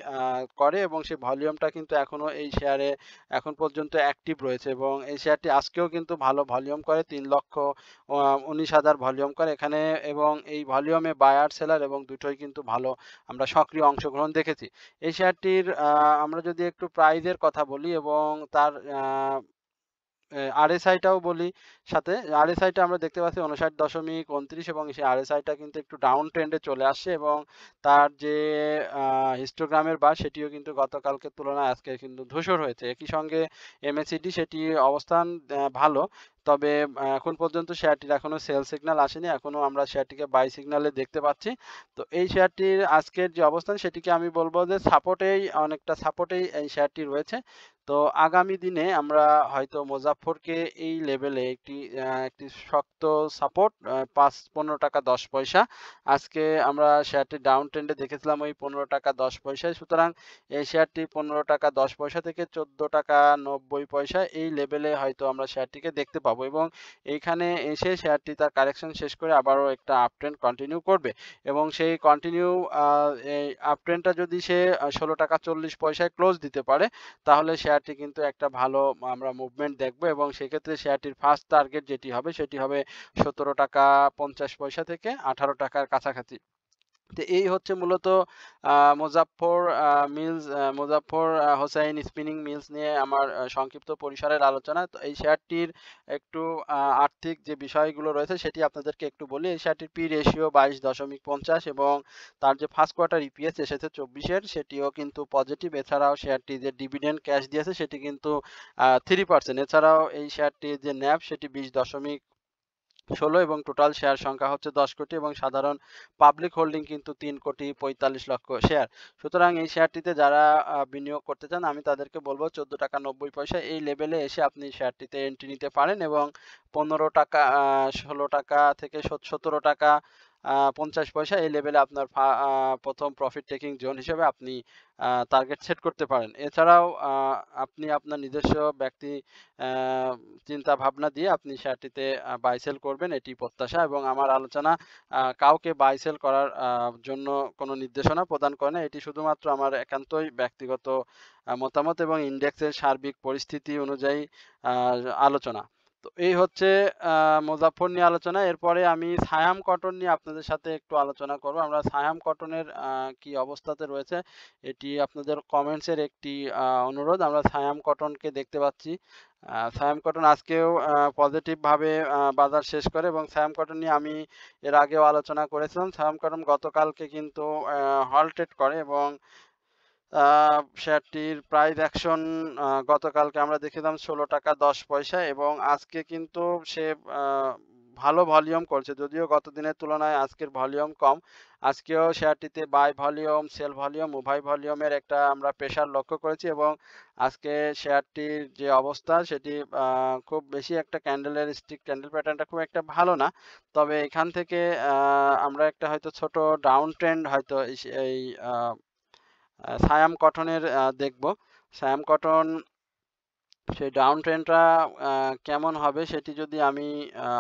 করে এবং সেই ভলিউমটা কিন্তু এখনো এই শেয়ারে এখন পর্যন্ত অ্যাক্টিভ রয়েছে এবং এই শেয়ারটি আজকেও কিন্তু ভালো ভলিউম করে ৩,১৯,০০০ ভলিউম করে এখানে এবং এই ভলিউমে বায়ার সেলার এবং দুটোই কিন্তু ভালো আমরা সক্রিয় অংশগ্রহণ দেখেছি। এই শেয়ারটির আমরা যদি একটু প্রাইজের কথা বলি এবং তার আরএসআইটাও বলি সাথে। আরএসআইটা আমরা দেখতে পাচ্ছি ৫৯.২৯ এবং সেই আরএসআইটা কিন্তু একটু ডাউন ট্রেন্ডে চলে আসছে এবং তার যে হিস্টোগ্রামের বার সেটিও কিন্তু গতকালকের তুলনায় আজকে কিন্তু ধূসর হয়েছে। একই সঙ্গে এমএসিডি সেটি অবস্থান ভালো। তবে এখন পর্যন্ত শেয়ারটির এখনো সেল সিগন্যাল আসেনি। এখনো আমরা শেয়ারটিকে বাই সিগন্যালে দেখতে পাচ্ছি। তো এই শেয়ারটির আজকের যে অবস্থান সেটিকে আমি বলব যে অনেকটা সাপোর্টেই এই শেয়ারটি রয়েছে। তো আগামী দিনে আমরা হয়তো মুজাফফরকে এই লেভেলে একটি শক্ত সাপোর্ট ১৫ টাকা ১০ পয়সা। আজকে আমরা শেয়ারটি ডাউন ট্রেন্ডে দেখেছিলাম ওই ১৫ টাকা ১০ পয়সায়। সুতরাং এই শেয়ারটি ১৫ টাকা ১০ পয়সা থেকে ১৪ টাকা ৯০ পয়সা এই লেভেলে হয়তো আমরা শেয়ারটিকে দেখতে পাবো এবং এইখানে এসে শেয়ারটি তার কারেকশন শেষ করে আবারও একটা আপ ট্রেন্ড কন্টিনিউ করবে এবং সেই কন্টিনিউ এই আপ ট্রেন্ডটা যদি সে ১৬ টাকা ৪০ পয়সায় ক্লোজ দিতে পারে তাহলে শেয়ারটি কিন্তু একটা ভালো আমরা মুভমেন্ট দেখব এবং সেক্ষেত্রে শেয়ারটির ফার্স্ট টার্গেট যেটি হবে সেটি হবে ১৭ টাকা ৫০ পয়সা থেকে ১৮ টাকার কাছাকাছি। তো এই হচ্ছে মূলত মুজাফফর হোসাইন স্পিনিং মিলস নিয়ে আমার সংক্ষিপ্ত পরিসরের আলোচনা। তো এই শেয়ারটির একটু আর্থিক যে বিষয়গুলো রয়েছে সেটি আপনাদেরকে একটু বলি। এই শেয়ারটির পি রেশিও ২২.৫০ এবং তার যে ফার্স্ট কোয়ার্টার ইপিএস এসেছে ২৪ সেটিও কিন্তু পজিটিভ। এছাড়াও শেয়ারটি যে ডিভিডেন্ড ক্যাশ দিয়েছে সেটি কিন্তু 3%। এছাড়াও এই শেয়ারটির যে ন্যাভ সেটি ২০.১৬ এবং টোটাল শেয়ার সংখ্যা হচ্ছে ১০ কোটি এবং সাধারণ পাবলিক হোল্ডিং কিন্তু ৩,৪৫,০০,০০০ শেয়ার। সুতরাং এই শেয়ারটিতে যারা বিনিয়োগ করতে চান আমি তাদেরকে বলব ১৪ টাকা ৯০ পয়সা এই লেভেলে এসে আপনি শেয়ারটিতে এন্ট্রি নিতে পারেন এবং ১৫ টাকা ১৬ টাকা থেকে ১৭ টাকা ৫০ পয়সা এই লেভেলে আপনার প্রথম প্রফিট টেকিং জোন হিসেবে আপনি টার্গেট সেট করতে পারেন। এছাড়াও আপনি আপনার নিজস্ব আ চিন্তা ভাবনা দিয়ে আপনি শেয়ারটিতে বাই সেল করবেন এটি প্রত্যাশা এবং আমার আলোচনা কাউকে বাই সেল করার জন্য কোনো নির্দেশনা প্রদান করে না। এটি শুধুমাত্র আমার একান্তই ব্যক্তিগত মতামত এবং ইনডেক্সের সার্বিক পরিস্থিতি অনুযায়ী আ আলোচনা। তো এই হচ্ছে মুজাফফর নিয়ে আলোচনা। এরপরে আমি সায়াম কটন নিয়ে আপনাদের সাথে একটু আলোচনা করব। আমরা সায়াম কটনের কি অবস্থাতে রয়েছে এটি আপনাদের কমেন্টসের একটি অনুরোধ। আমরা সায়াম কটনকে দেখতে পাচ্ছি। সায়াম কটন আজকেও পজিটিভ ভাবে বাজার শেষ করে এবং সায়াম কটন নিয়ে আমি এর আগেও আলোচনা করেছিলাম। সায়াম কটন গতকালকে কিন্তু হল্টেড করে এবং শেয়ারটির প্রাইস অ্যাকশন গতকালকে আমরা দেখেছিলাম ১৬ টাকা ১০ পয়সা এবং আজকে কিন্তু সে আ ভালো ভলিউম করছে। যদিও গত দিনের তুলনায় আজকের ভলিউম কম। আজকেও শেয়ারটিতে বাই ভলিউম, সেল ভলিউম উভয় ভলিউমের একটা আমরা প্রেশার লক্ষ্য করেছি এবং আজকে শেয়ারটির যে অবস্থা সেটি খুব বেশি একটা ক্যান্ডেল প্যাটার্নটা খুব একটা ভালো না। তবে এখান থেকে আ আমরা একটা হয়তো ছোট ডাউন ট্রেন্ড হয়তো এই আ সায়াম কটনের দেখব। সায়াম কটন সেই ডাউন ট্রেন্ডটা কেমন হবে সেটি যদি আমি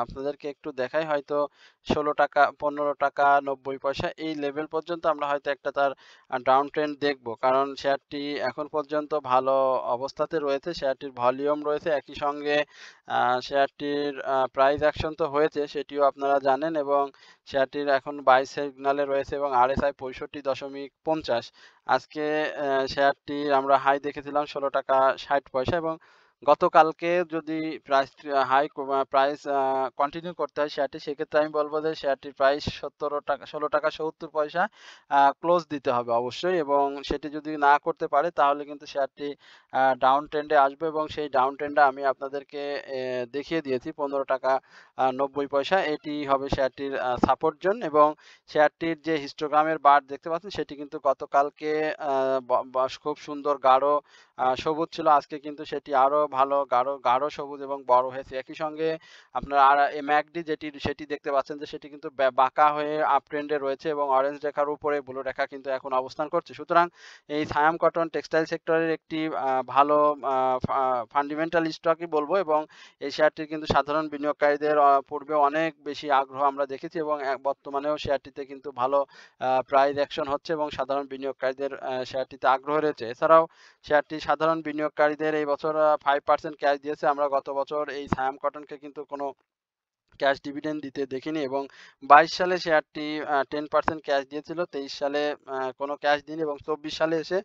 আপনাদেরকে একটু দেখাই হয়তো ১৬ টাকা ১৫ টাকা ৯০ পয়সা এই লেভেল পর্যন্ত আমরা হয়তো একটা তার ডাউন ট্রেন্ড দেখব। কারণ শেয়ারটি এখন পর্যন্ত ভালো অবস্থাতে রয়েছে। শেয়ারটির ভলিউম রয়েছে। একই সঙ্গে শেয়ারটির প্রাইস অ্যাকশন তো হয়েছে সেটিও আপনারা জানেন এবং শেয়ারটির এখন বাই সিগনালে রয়েছে এবং আরএসআই ৬৫.৫০। আজকে শেয়ারটি আমরা হাই দেখেছিলাম ১৬ টাকা ৬০ পয়সা এবং গতকালকে যদি প্রাইস কন্টিনিউ করতে হয় শেয়ারটি সেক্ষেত্রে আমি বলব যে শেয়ারটির প্রাইস ১৬ টাকা ৭০ পয়সা ক্লোজ দিতে হবে অবশ্যই এবং সেটি যদি না করতে পারে তাহলে কিন্তু শেয়ারটি ডাউন ট্রেন্ডে আসবে এবং সেই ডাউন ট্রেন্ডটা আমি আপনাদেরকে দেখিয়ে দিয়েছি ১৫ টাকা ৯০ পয়সা এটি হবে শেয়ারটির সাপোর্ট জোন এবং শেয়ারটির যে হিস্টোগ্রামের বার দেখতে পাচ্ছেন সেটি কিন্তু গতকালকে আ ব ব খুব সুন্দর গাঢ় সবুজ ছিল। আজকে কিন্তু সেটি আরো ভালো গাঢ় সবুজ এবং বড় হয়েছে। একই সঙ্গে আপনার MACD সেটি দেখতে পাচ্ছেন যে সেটি কিন্তু বাঁকা হয়ে আপ ট্রেন্ডে রয়েছে এবং অরেঞ্জ রেখার উপরে ব্লু রেখা কিন্তু এখন অবস্থান করছে। সুতরাং এই সায়াম কটন টেক্সটাইল সেক্টরের একটি ভালো আ ফা ফান্ডামেন্টাল স্টকই বলবো এবং এই শেয়ারটির কিন্তু সাধারণ বিনিয়োগকারীদের পূর্বে অনেক বেশি আগ্রহ আমরা দেখেছি এবং বর্তমানেও শেয়ারটিতে কিন্তু ভালো প্রাইস অ্যাকশন হচ্ছে এবং সাধারণ বিনিয়োগকারীদের শেয়ারটিতে আগ্রহ রয়েছে। এছাড়াও শেয়ারটি সাধারণ বিনিয়োগকারীদের এই বছর ৫% ক্যাশ দিয়েছে। আমরা গত বছর এই সায়াম কটনকে কিন্তু কোনো ক্যাশ ডিভিডেন্ড দিতে দেখিনি এবং ২২ সালে শেয়ারটি 10% ক্যাশ দিয়েছিল। ২৩ সালে কোনো ক্যাশ দিইনি এবং ২৪ সালে এসে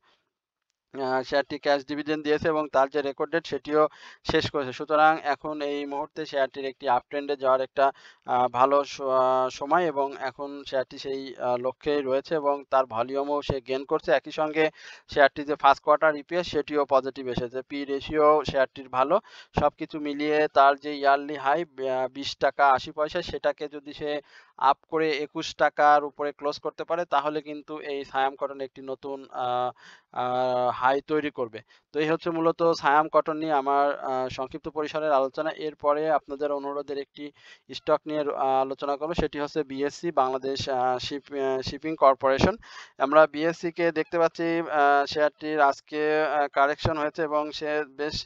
শেয়ারটি ক্যাশ ডিভিডেন্ড দিয়েছে এবং তার যে রেকর্ড ডেট সেটিও শেষ করেছে। সুতরাং এখন এই মুহূর্তে শেয়ারটির একটি আপ ট্রেন্ডে যাওয়ার একটা ভালো সময় এবং এখন শেয়ারটি সেই লক্ষ্যেই রয়েছে এবং তার ভলিউমও সে গেইন করছে। একই সঙ্গে শেয়ারটির যে ফার্স্ট কোয়ার্টার ইপিএস সেটিও পজিটিভ এসেছে। পি রেশিও শেয়ারটির ভালো। সবকিছু মিলিয়ে তার যে ইয়ারলি হাই ৳20.80 সেটাকে যদি সে আপ করে ৳21 উপরে ক্লোজ করতে পারে তাহলে কিন্তু এই সায়াম কটন একটি নতুন হাই তৈরি করবে। তো এই হচ্ছে মূলত সায়াম কটন নিয়ে আমার সংক্ষিপ্ত পরিসরের আলোচনা। এরপরে আপনাদের অনুরোধের একটি স্টক নিয়ে আলোচনা করব। সেটি হচ্ছে বিএসসি বাংলাদেশ শিপিং কর্পোরেশন। আমরা বিএসসি কে দেখতে পাচ্ছি শেয়ারটির আজকে কারেকশন হয়েছে এবং সে বেশ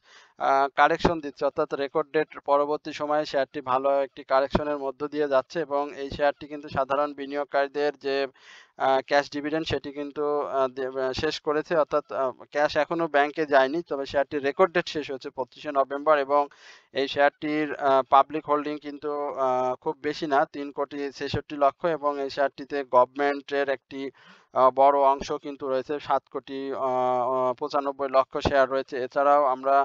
কারেকশন দিচ্ছে, অর্থাৎ রেকর্ড ডেট পরবর্তী সময়ে শেয়ারটি ভালো একটি কারেকশনের মধ্য দিয়ে যাচ্ছে এবং এই শেয়ারটি কিন্তু সাধারণ বিনিয়োগকারীদের যে ক্যাশ ডিভিডেন্ড সেটি কিন্তু শেষ করেছে, অর্থাৎ ক্যাশ এখনো ব্যাংকে যায়নি, তবে শেয়ারটির রেকর্ড ডেট শেষ হচ্ছে 25শে নভেম্বর এবং এই শেয়ারটির পাবলিক হোল্ডিং কিন্তু খুব বেশি না, 3,63,00,000 এবং এই শেয়ারটিতে গভর্নমেন্টের একটি বড় অংশ কিন্তু রয়েছে, 7,95,00,000 শেয়ার রয়েছে। এছাড়াও আমরা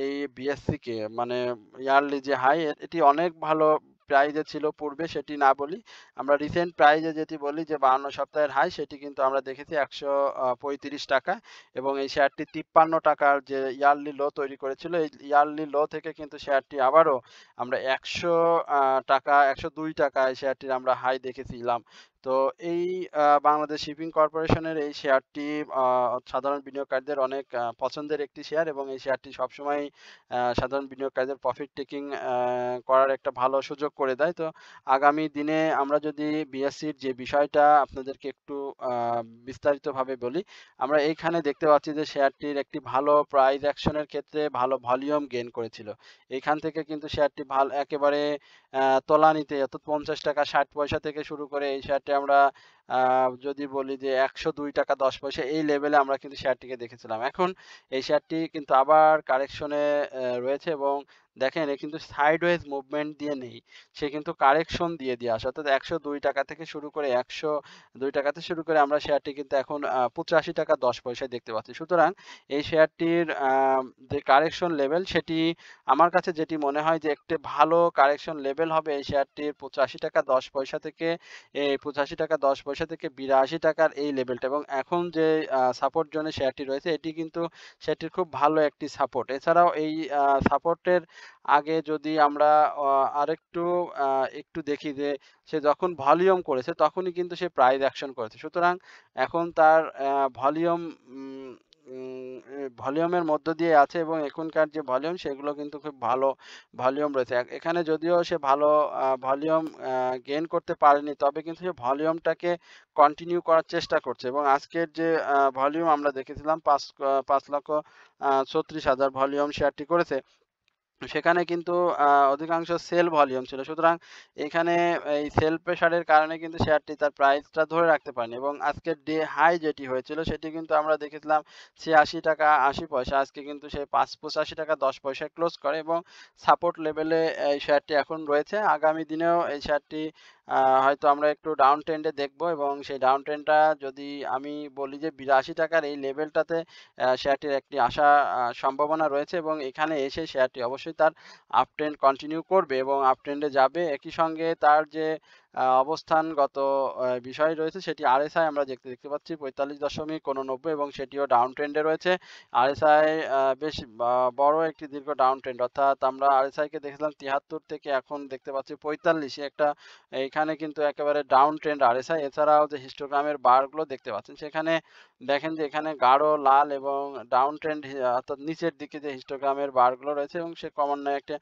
এই বিএসসি কে মানে ইয়ারলি যে হাই এটি অনেক ভালো প্রাইজে ছিল পূর্বে, সেটি না বলি। আমরা রিসেন্ট প্রাইজে যেটি বলি যে 52 সপ্তাহের হাই সেটি কিন্তু আমরা দেখেছি ৳135 এবং এই শেয়ারটি ৳53 যে ইয়ারলি লো তৈরি করেছিল, এই ইয়ারলি লো থেকে কিন্তু শেয়ারটি আবারও আমরা ৳102 এই শেয়ারটির আমরা হাই দেখেছিলাম। তো এই বাংলাদেশ শিপিং কর্পোরেশনের এই শেয়ারটি সাধারণ বিনিয়োগকারীদের অনেক পছন্দের একটি শেয়ার এবং এই শেয়ারটি সবসময় সাধারণ বিনিয়োগকারীদের প্রফিট টেকিং করার একটা ভালো সুযোগ করে দেয়। তো আগামী দিনে আমরা যদি বিএসসির যে বিষয়টা আপনাদেরকে একটু বিস্তারিতভাবে বলি, আমরা এইখানে দেখতে পাচ্ছি যে শেয়ারটির একটি ভালো প্রাইস অ্যাকশনের ক্ষেত্রে ভালো ভলিউম গেইন করেছিল। এইখান থেকে কিন্তু শেয়ারটি একেবারে তলানিতে, অর্থাৎ ৳50.60 থেকে শুরু করে এই শেয়ারটি আমরা যদি বলি যে ৳102.10 এই লেভেলে আমরা কিন্তু শেয়ারটিকে দেখেছিলাম। এখন এই শেয়ারটি কিন্তু আবার কারেকশনে রয়েছে এবং দেখেন এ কিন্তু সাইডওয়েজ মুভমেন্ট দিয়ে নেই। সে কিন্তু কারেকশন দিয়ে আসে। অর্থাৎ ৳102 থেকে শুরু করে ৳102 থেকে শুরু করে আমরা শেয়ারটি কিন্তু এখন ৳85.10 দেখতে পাচ্ছি। সুতরাং এই শেয়ারটির যে কারেকশন লেভেল সেটি আমার কাছে যেটি মনে হয় যে একটি ভালো কারেকশন লেভেল হবে এই শেয়ারটির ৳85.10 থেকে ৳85.10 থেকে ৳82 এই লেভেলটা এবং এখন যে সাপোর্ট জোনে শেয়ারটি রয়েছে এটি কিন্তু সেটির খুব ভালো একটি সাপোর্ট। এছাড়াও এই সাপোর্টের আগে যদি আমরা অ আরেকটু একটু দেখি যে সে যখন ভলিউম করেছে তখনই কিন্তু সে প্রাইস অ্যাকশন করেছে। সুতরাং এখন তার ভলিউম উম উম ভলিউমের মধ্য দিয়ে আছে এবং এখনকার যে ভলিউম সেগুলো কিন্তু খুব ভালো ভলিউম রয়েছে। এখানে যদিও সে ভালো ভলিউম গেইন করতে পারেনি, তবে কিন্তু সে ভলিউমটাকে কন্টিনিউ করার চেষ্টা করছে এবং আজকের যে ভলিউম আমরা দেখেছিলাম 5,36,000 ভলিউম শেয়ারটি করেছে। সেখানে কিন্তু অধিকাংশ সেল ভলিউম ছিল। সুতরাং এখানে এই সেল প্রেশারের কারণে কিন্তু শেয়ারটি তার প্রাইসটা ধরে রাখতে পারেনি এবং আজকের ডে হাই যেটি হয়েছিল সেটি কিন্তু আমরা দেখেছিলাম ৳৮৬.৮০। আজকে কিন্তু সে ৳৮৫.১০ ক্লোজ করে এবং সাপোর্ট লেভেলে এই শেয়ারটি এখন রয়েছে। আগামী দিনেও এই শেয়ারটি হয়তো আমরা একটু ডাউন ট্রেন্ডে দেখব এবং সেই ডাউন ট্রেন্ডটা যদি আমি বলি যে ৳৮২ এই লেভেলটাতে শেয়ারটির একটি সম্ভাবনা রয়েছে এবং এখানে এসে শেয়ারটি অবশ্যই তার আপ ট্রেন্ড কন্টিনিউ করবে এবং আপ ট্রেন্ডে যাবে। একই সঙ্গে তার যে অবস্থানগত বিষয় রয়েছে সেটি আরএসআই আমরা দেখতে পাচ্ছি ৪৫.৮৯ এবং সেটিও ডাউন ট্রেন্ডে রয়েছে। আরএসআই বেশ বড় একটি দীর্ঘ ডাউন ট্রেন্ড, অর্থাৎ আমরা আরএসআই কে দেখেছিলাম ৭৩ থেকে এখন দেখতে পাচ্ছি ৪৫, একটা এইখানে কিন্তু একেবারে ডাউন ট্রেন্ড আরএসআই। এছাড়াও যে হিস্টোগ্রামের বারগুলো দেখতে পাচ্ছেন সেখানে দেখেন যে এখানে গাঢ় লাল এবং ডাউন ট্রেন্ড অর্থাৎ নিচের দিকে যে হিস্টোগ্রামের বারগুলো রয়েছে এবং সে ক্রমান্বয়ে একটা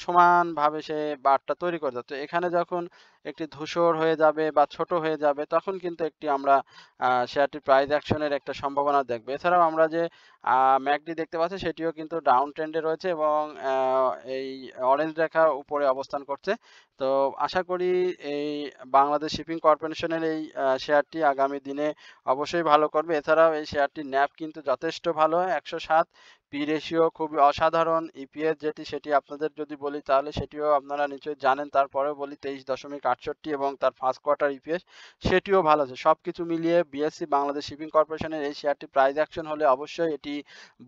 সমানভাবে সে বারটা তৈরি করে যাচ্ছে। এখানে যখন একটি ধূসর হয়ে যাবে বা ছোট হয়ে যাবে তখন কিন্তু একটি আমরা শেয়ারটির প্রাইস অ্যাকশনের একটা সম্ভাবনা দেখব। এছাড়াও আমরা যে ম্যাকডি দেখতে পাচ্ছি সেটিও কিন্তু ডাউন ট্রেন্ডে রয়েছে এবং এই অরেঞ্জ রেখার উপরে অবস্থান করছে। তো আশা করি এই বাংলাদেশ শিপিং কর্পোরেশনের এই শেয়ারটি আগামী দিনে অবশ্যই ভালো করবে। এছাড়াও এই শেয়ারটির ন্যাভ কিন্তু যথেষ্ট ভালো, ১০৭। পি রেশিও খুবই অসাধারণ। ইপিএস যেটি সেটি আপনাদের যদি বলি তাহলে সেটিও আপনারা নিশ্চয়ই জানেন, তারপরেও বলি ২৩.৮ 68 এবং তার ফার্স্ট কোয়ার্টার ইপিএস সেটিও ভালো আছে। সবকিছু মিলিয়ে বিএসসি বাংলাদেশ শিপিং কর্পোরেশনের এই শেয়ারটি প্রাইস অ্যাকশন হলে অবশ্যই এটি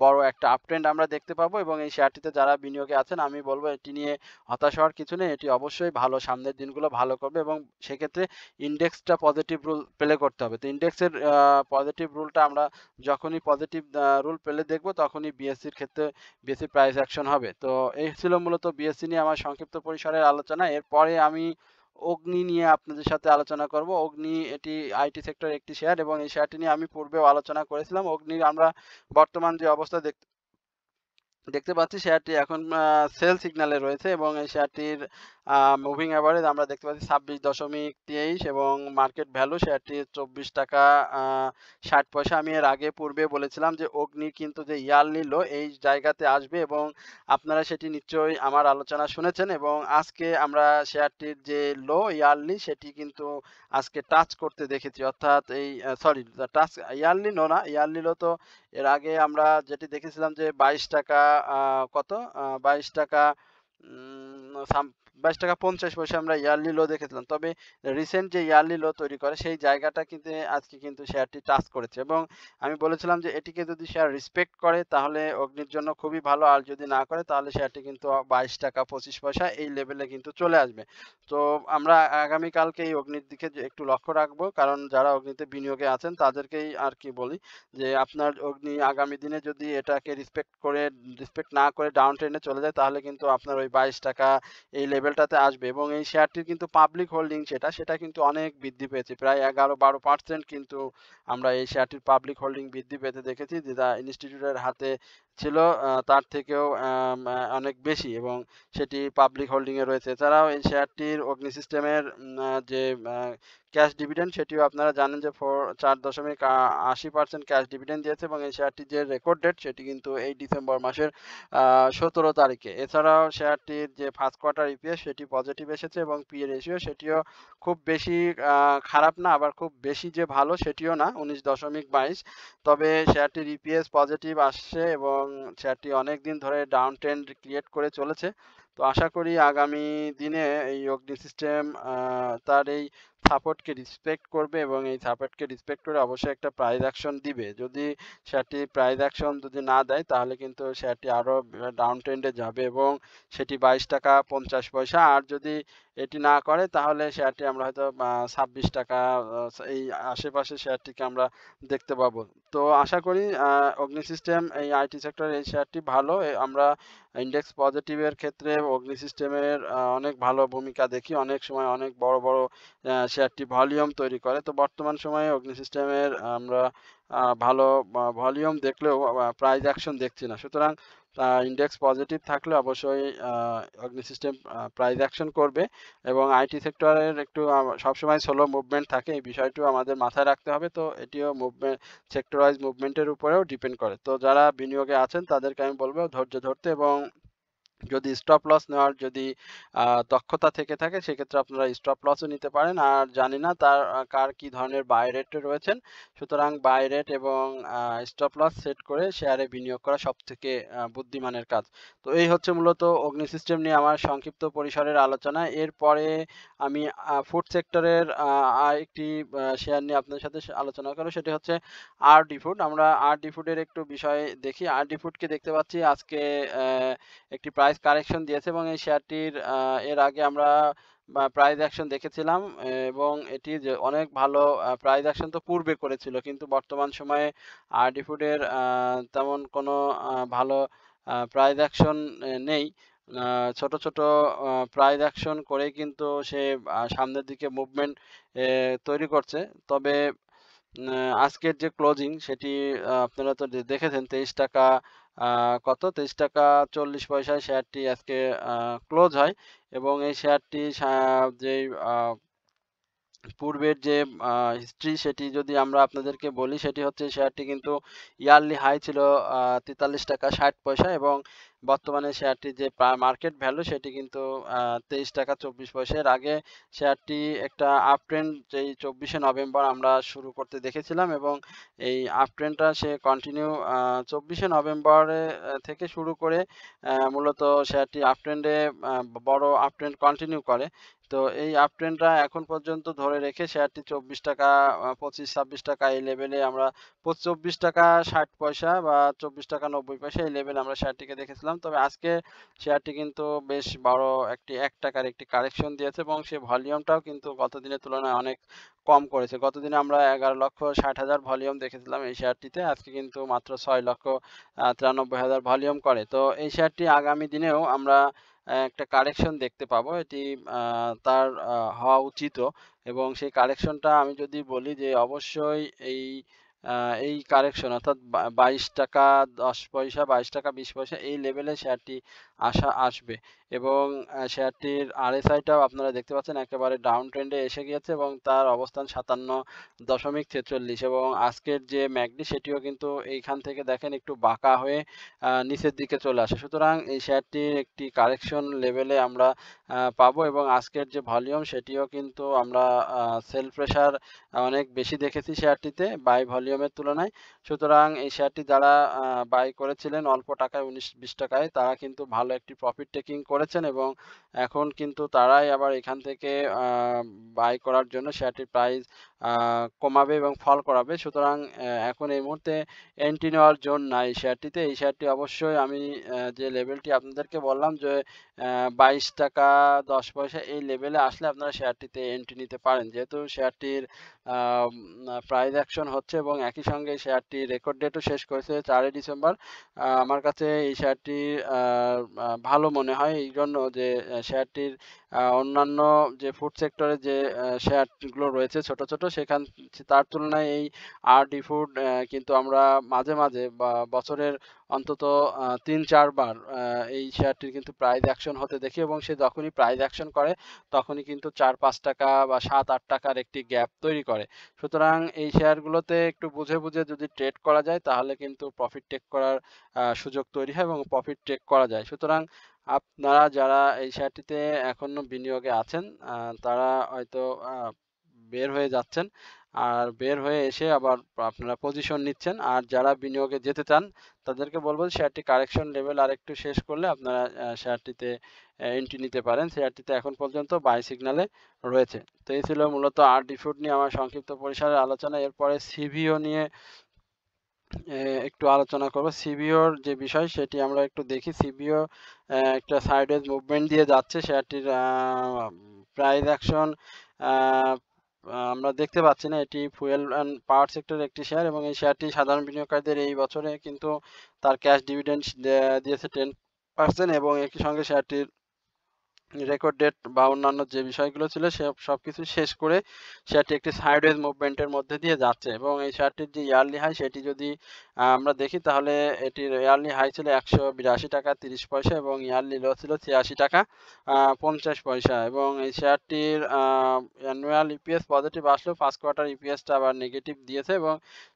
বড় একটা আপট্রেন্ড আমরা দেখতে পাবো এবং এই শেয়ারটিতে যারা বিনিয়োগে আছেন আমি বলবো এটি নিয়ে হতাশ হওয়ার কিছু নেই। এটি অবশ্যই ভালো, সামনের দিনগুলো ভালো করবে এবং সেক্ষেত্রে ইন্ডেক্সটা পজিটিভ রুল প্লে করতে হবে। তো ইন্ডেক্সের পজিটিভ রুলটা আমরা যখনই পজিটিভ রুল পেলে দেখব তখনই বিএসসির ক্ষেত্রে বিএসসি প্রাইস অ্যাকশন হবে। তো এই ছিল মূলত বিএসসি নিয়ে আমার সংক্ষিপ্ত পরিসরের আলোচনা। এরপরে আমি অগ্নি নিয়ে আপনাদের সাথে আলোচনা করব। অগ্নি এটি আইটি সেক্টরের একটি শেয়ার এবং এই শেয়ারটি নিয়ে আমি পূর্বেও আলোচনা করেছিলাম। অগ্নির আমরা বর্তমান যে অবস্থা দেখতে পাচ্ছি শেয়ারটি এখন সেল সিগন্যালে রয়েছে এবং এই শেয়ারটির মুভিং অ্যাভারেজ আমরা দেখতে পাচ্ছি 26.23 এবং মার্কেট ভ্যালু শেয়ারটির 24 টাকা 60 পয়সা। আমি এর আগে পূর্বে বলেছিলাম যে অগ্নি কিন্তু যে ইয়ারলি লো এই জায়গাতে আসবে এবং আপনারা সেটি নিশ্চয়ই আমার আলোচনা শুনেছেন এবং আজকে আমরা শেয়ারটির যে লো ইয়ারলি সেটি কিন্তু আজকে টাচ করতে দেখেছি, অর্থাৎ এই সরি টাচ ইয়ারলি লো না, ইয়ারলি লো তো এর আগে আমরা যেটি দেখেছিলাম যে 22 টাকা কত 22 টাকা 22 টাকা 50 পয়সা আমরা ইয়ারলি লো দেখেছিলাম। তবে রিসেন্ট যে ইয়ারলি লো তৈরি করে সেই জায়গাটা কিন্তু আজকে কিন্তু শেয়ারটি টাচ করেছে এবং আমি বলেছিলাম যে এটিকে যদি শেয়ার রেসপেক্ট করে তাহলে অগ্নির জন্য খুবই ভালো, আর যদি না করে তাহলে শেয়ারটি কিন্তু 22 টাকা 25 পয়সা এই লেভেলে কিন্তু চলে আসবে। তো আমরা আগামীকালকে এই অগ্নির দিকে একটু লক্ষ্য রাখবো, কারণ যারা অগ্নিতে বিনিয়োগে আছেন তাদেরকেই আর কি বলি যে আপনার অগ্নি আগামী দিনে যদি এটাকে রেসপেক্ট না করে ডাউন ট্রেন্ডে চলে যায় তাহলে কিন্তু আপনার ওই 22 টাকা এই লেভেলটাতে আসবে এবং এই শেয়ারটির কিন্তু পাবলিক হোল্ডিং সেটা কিন্তু অনেক বৃদ্ধি পেয়েছে, প্রায় 11-12% কিন্তু আমরা এই শেয়ারটির পাবলিক হোল্ডিং বৃদ্ধি পেতে দেখেছি, যেটা ইনস্টিটিউটের হাতে ছিল তার থেকেও অনেক বেশি এবং সেটি পাবলিক হোল্ডিং এ রয়েছে। এছাড়াও এই শেয়ারটির অগ্নি সিস্টেমের যে ক্যাশ ডিভিডেন্ড সেটিও আপনারা জানেন যে 4.80% ক্যাশ ডিভিডেন্ড দিয়েছে এবং এই শেয়ারটির যে রেকর্ড ডেট সেটি কিন্তু এই ডিসেম্বর মাসের 17 তারিখে। এছাড়াও শেয়ারটির যে ফার্স্ট কোয়ার্টার ইপিএস সেটি পজিটিভ এসেছে এবং পি রেশিও সেটিও খুব বেশি খারাপ না, আবার খুব বেশি যে ভালো সেটিও না, 19.22। তবে শেয়ারটির ইপিএস পজিটিভ আসছে এবং শেয়ারটি অনেক দিন ধরে ডাউন ট্রেন্ড ক্রিয়েট করে চলেছে। তো আশা করি আগামী দিনে এই অগ্নি সিস্টেম তার এই সাপোর্টকে রেসপেক্ট করবে এবং এই সাপোর্টকে রেসপেক্ট করে অবশ্যই একটা প্রাইস অ্যাকশন দিবে। যদি শেয়ারটি প্রাইস অ্যাকশন যদি না দেয় তাহলে কিন্তু শেয়ারটি আরো ডাউন ট্রেন্ডে যাবে এবং সেটি 22 টাকা 50 পয়সা, আর যদি এটি না করে তাহলে শেয়ারটি আমরা হয়তো 26 টাকা এই আশেপাশে শেয়ারটিকে আমরা দেখতে পাবো। তো আশা করি অগ্নি সিস্টেম এই আইটি সেক্টরের এই শেয়ারটি ভালো। আমরা ইন্ডেক্স পজিটিভের ক্ষেত্রে অগ্নি সিস্টেমের অনেক ভালো ভূমিকা দেখি, অনেক সময় অনেক বড় বড় শেয়ারটি ভলিউম তৈরি করে। তো বর্তমান সময়ে অগ্নি সিস্টেমের আমরা ভালো ভলিউম দেখলেও প্রাইস অ্যাকশন দেখছি না। সুতরাং ইন্ডেক্স পজিটিভ থাকলে অবশ্যই অগ্নি সিস্টেম প্রাইস অ্যাকশন করবে এবং আইটি সেক্টরের একটু সবসময় স্লো মুভমেন্ট থাকে, এই বিষয়টিও আমাদের মাথায় রাখতে হবে। তো এটিও মুভমেন্ট সেক্টর ওয়াইজ মুভমেন্টের উপরেও ডিপেন্ড করে। তো যারা বিনিয়োগে আছেন তাদেরকে আমি বলবো ধৈর্য ধরতে এবং যদি স্টপ লস নেওয়ার যদি দক্ষতা থেকে থাকে সেক্ষেত্রে আপনারা স্টপ লসও নিতে পারেন। আর জানি না তার কার কি ধরনের বাই রেট রয়েছেন, সুতরাং বাই রেট এবং স্টপ লস সেট করে শেয়ারে বিনিয়োগ করা সবথেকে বুদ্ধিমানের কাজ। তো এই হচ্ছে মূলত অগ্নি সিস্টেম নিয়ে আমার সংক্ষিপ্ত পরিসরের আলোচনা। এরপরে আমি ফুড সেক্টরের একটি শেয়ার নিয়ে আপনাদের সাথে আলোচনা করব, সেটি হচ্ছে আরডি ফুড। আমরা আরডি ফুডের একটু বিষয় দেখি। আরডি ফুডকে দেখতে পাচ্ছি আজকে একটি প্রাইস কারেকশন দিয়েছে এবং এই শেয়ারটির এর আগে আমরা প্রাইস অ্যাকশন দেখেছিলাম এবং এটি যে অনেক ভালো প্রাইস অ্যাকশন তো পূর্বে করেছিল, কিন্তু বর্তমান সময়ে আরডি ফুডের তেমন কোনো ভালো প্রাইস অ্যাকশন নেই। ছোট ছোট প্রাইস অ্যাকশন করেই কিন্তু সে সামনের দিকে মুভমেন্ট তৈরি করছে। তবে আজকের যে ক্লোজিং সেটি আপনারা তো দেখেছেন 23 টাকা 23 টাকা 40 পয়সায় শেয়ারটি আজকে ক্লোজ হয় এবং এই শেয়ারটি যে পূর্বের যে হিস্ট্রি সেটি যদি আমরা আপনাদেরকে বলি সেটি হচ্ছে শেয়ারটি কিন্তু ইয়ারলি হাই ছিল 43 টাকা 60 পয়সা এবং বর্তমানে শেয়ারটির যে মার্কেট ভ্যালু সেটি কিন্তু 23 টাকা 24 পয়সা। এর আগে শেয়ারটি একটা আপ ট্রেন্ড যেই 24শে নভেম্বর আমরা শুরু করতে দেখেছিলাম এবং এই আপ ট্রেন্ডটা সে কন্টিনিউ 24শে নভেম্বরে থেকে শুরু করে মূলত শেয়ারটি আপ ট্রেন্ডে বড় আপ ট্রেন্ড কন্টিনিউ করে। তো এই আপ ট্রেন্ডটা এখন পর্যন্ত ধরে রেখে শেয়ারটি 24 টাকা 25-26 টাকা এই লেভেলে আমরা 24 টাকা 60 পয়সা বা 24 টাকা 90 পয়সা এই লেভেলে আমরা শেয়ারটিকে দেখেছিলাম। তবে আজকে শেয়ারটি কিন্তু বেশ বড় একটি ১ টাকার একটি কারেকশন দিয়েছে এবং সে ভলিউমটাও কিন্তু গত দিনের তুলনায় অনেক কম করেছে। গতদিনে আমরা 11,60,000 ভলিউম দেখেছিলাম এই শেয়ারটিতে। আজকে কিন্তু মাত্র 6,93,000 ভলিউম করে। তো এই শেয়ারটি আগামী দিনেও আমরা একটা কারেকশন দেখতে পাবো। এটি তার হওয়া উচিতও এবং সেই কারেকশনটা আমি যদি বলি যে অবশ্যই এই আ এই কারেকশন অর্থাৎ 22 টাকা 10 পয়সা, 22 টাকা 20 পয়সা এই লেভেলে শেয়ারটি আসবে এবং শেয়ারটির RSI টাও আপনারা দেখতে পাচ্ছেন একেবারে ডাউন ট্রেন্ডে এসে গিয়েছে এবং তার অবস্থান 57.46 এবং আজকের যে MACD সেটিও কিন্তু এইখান থেকে দেখেন একটু বাঁকা হয়ে নিচের দিকে চলে আসে। সুতরাং এই শেয়ারটির একটি কারেকশন লেভেলে আমরা পাবো এবং আজকের যে ভলিউম সেটিও কিন্তু আমরা সেল প্রেশার অনেক বেশি দেখেছি শেয়ারটিতে বাই ভলিউমের তুলনায়। সুতরাং এই শেয়ারটি যারা বাই করেছিলেন অল্প টাকায় 19-20 টাকায় তারা কিন্তু ভালো একটি প্রফিট টেকিং করেছেন এবং এখন কিন্তু তারাই আবার এখান থেকে আ বাই করার জন্য শেয়ারটির প্রাইস আ কমাবে এবং ফল করাবে। সুতরাং এখন এই মুহূর্তে এন্ট্রি নেওয়ার জোন নাই এই শেয়ারটিতে। এই শেয়ারটি অবশ্যই আমি যে লেভেলটি আপনাদেরকে বললাম যে 22 টাকা 10 পয়সা এই লেভেলে আসলে আপনারা শেয়ারটিতে এন্ট্রি নিতে পারেন। যেহেতু শেয়ারটির প্রাইস অ্যাকশন হচ্ছে এবং একই সঙ্গে শেয়ারটি রেকর্ড ডেটও শেষ করেছে ৪ ডিসেম্বর। আমার কাছে এই শেয়ারটি আ আ ভালো মনে হয় এইজন্য যে শেয়ারটির অন্যান্য যে ফুড সেক্টরে যে শেয়ারগুলো রয়েছে ছোট, ছোট তার তুলনায় এই আরডি ফুড কিন্তু আমরা মাঝে, মাঝে বা বছরের অন্তত ৩-৪ বার এই শেয়ারটির কিন্তু প্রাইস অ্যাকশন হতে দেখি এবং সে যখনই প্রাইস অ্যাকশন করে তখনই কিন্তু ৪-৫ টাকা বা ৭-৮ টাকার একটি গ্যাপ তৈরি করে। সুতরাং এই শেয়ারগুলোতে একটু বুঝে, বুঝে যদি ট্রেড করা যায় তাহলে কিন্তু প্রফিট টেক করার সুযোগ তৈরি হয় এবং প্রফিট টেক করা যায়। সুতরাং আপনারা যারা এই শেয়ারটিতে এখনো বিনিয়োগে আছেন তারা হয়তো আ বের হয়ে যাচ্ছেন। আর বের হয়ে এসে আবার আপনারা পজিশন নিচ্ছেন। আর যারা বিনিয়োগে যেতে চান তাদেরকে বলব শেয়ারটি কারেকশন লেভেল আরেকটু শেষ করলে আপনারা শেয়ারটিতে এন্ট্রি নিতে পারেন। শেয়ারটিতে এখন পর্যন্ত বাই সিগনালে রয়েছে। তো এই ছিল মূলত আরডি ফুড নিয়ে আমার সংক্ষিপ্ত পরিসরের আলোচনা। এরপরে সিভিও নিয়ে একটু আলোচনা করব। সিবিওর যে বিষয় সেটি আমরা একটু দেখি। সিবিও একটা সাইডওয়েজ মুভমেন্ট দিয়ে যাচ্ছে। শেয়ারটির প্রাইস অ্যাকশন আ আমরা দেখতে পাচ্ছি না। এটি ফুয়েল অ্যান্ড পাওয়ার সেক্টরের একটি শেয়ার এবং এই শেয়ারটি সাধারণ বিনিয়োগকারীদের এই বছরে কিন্তু তার ক্যাশ ডিভিডেন্ড দিয়েছে 10% এবং একই সঙ্গে শেয়ারটির রেকর্ড ডেট বা অন্যান্য যে বিষয়গুলো ছিল সবকিছু শেষ করে শেয়ারটি একটি সাইডওয়েজ মুভমেন্টের মধ্যে দিয়ে যাচ্ছে এবং এই শেয়ারটির যে ইয়ারলি হাই সেটি যদি আমরা দেখি তাহলে এটির ইয়ারলি হাই ছিল ১৮২ টাকা ৩০ পয়সা এবং ইয়ারলি লো ছিল ৮৬ টাকা ৫০ পয়সা এবং এই শেয়ারটির অ্যানুয়াল ইপিএস পজিটিভ আসলেও ফার্স্ট কোয়ার্টার ইপিএসটা আবার নেগেটিভ দিয়েছে এবং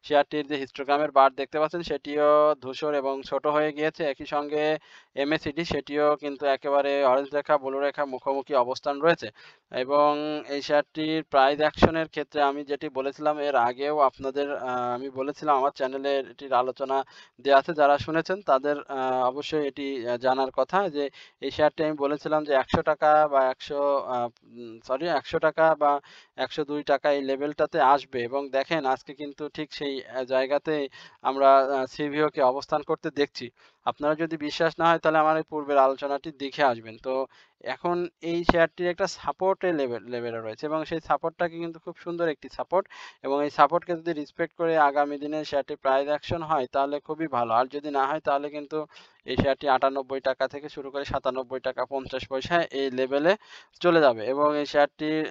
শেয়ারটির যে হিস্টোগ্রামের বার দেখতে পাচ্ছেন সেটিও ধূসর এবং ছোট হয়ে গিয়েছে। একই সঙ্গে MACD সেটিও কিন্তু একেবারে অরেঞ্জ রেখা, ব্লু রেখা মুখোমুখি অবস্থান রয়েছে এবং এই শেয়ারটির প্রাইস অ্যাকশনের ক্ষেত্রে আমি যেটি বলেছিলাম এর আগেও আপনাদের আমি বলেছিলাম আমার চ্যানেলে এটির আলোচনা দেয়া আছে। যারা শুনেছেন তাদের অবশ্যই এটি জানার কথা যে এই শেয়ারটি আমি বলেছিলাম যে ৳১০০ বা ১০০ ৳১০০ বা ৳১০২ এই লেভেলটাতে আসবে এবং দেখেন আজকে কিন্তু ঠিক সেই জায়গাতেই আমরা সিভিওকে অবস্থান করতে দেখছি। আপনারা যদি বিশ্বাস না হয় তাহলে আমার এই পূর্বের আলোচনাটি দেখে আসবেন। তো এখন এই শেয়ারটির একটা সাপোর্টের লেভেলে রয়েছে এবং সেই সাপোর্টটাকে কিন্তু খুব সুন্দর একটি সাপোর্ট এবং এই সাপোর্টকে যদি রেসপেক্ট করে আগামী দিনে শেয়ারটির প্রাইস অ্যাকশন হয় তাহলে খুবই ভালো। আর যদি না হয় তাহলে কিন্তু এই শেয়ারটি ৳৯৮ থেকে শুরু করে ৳৯৭ টাকা ৫০ পয়সা এই লেভেলে চলে যাবে এবং এই শেয়ারটির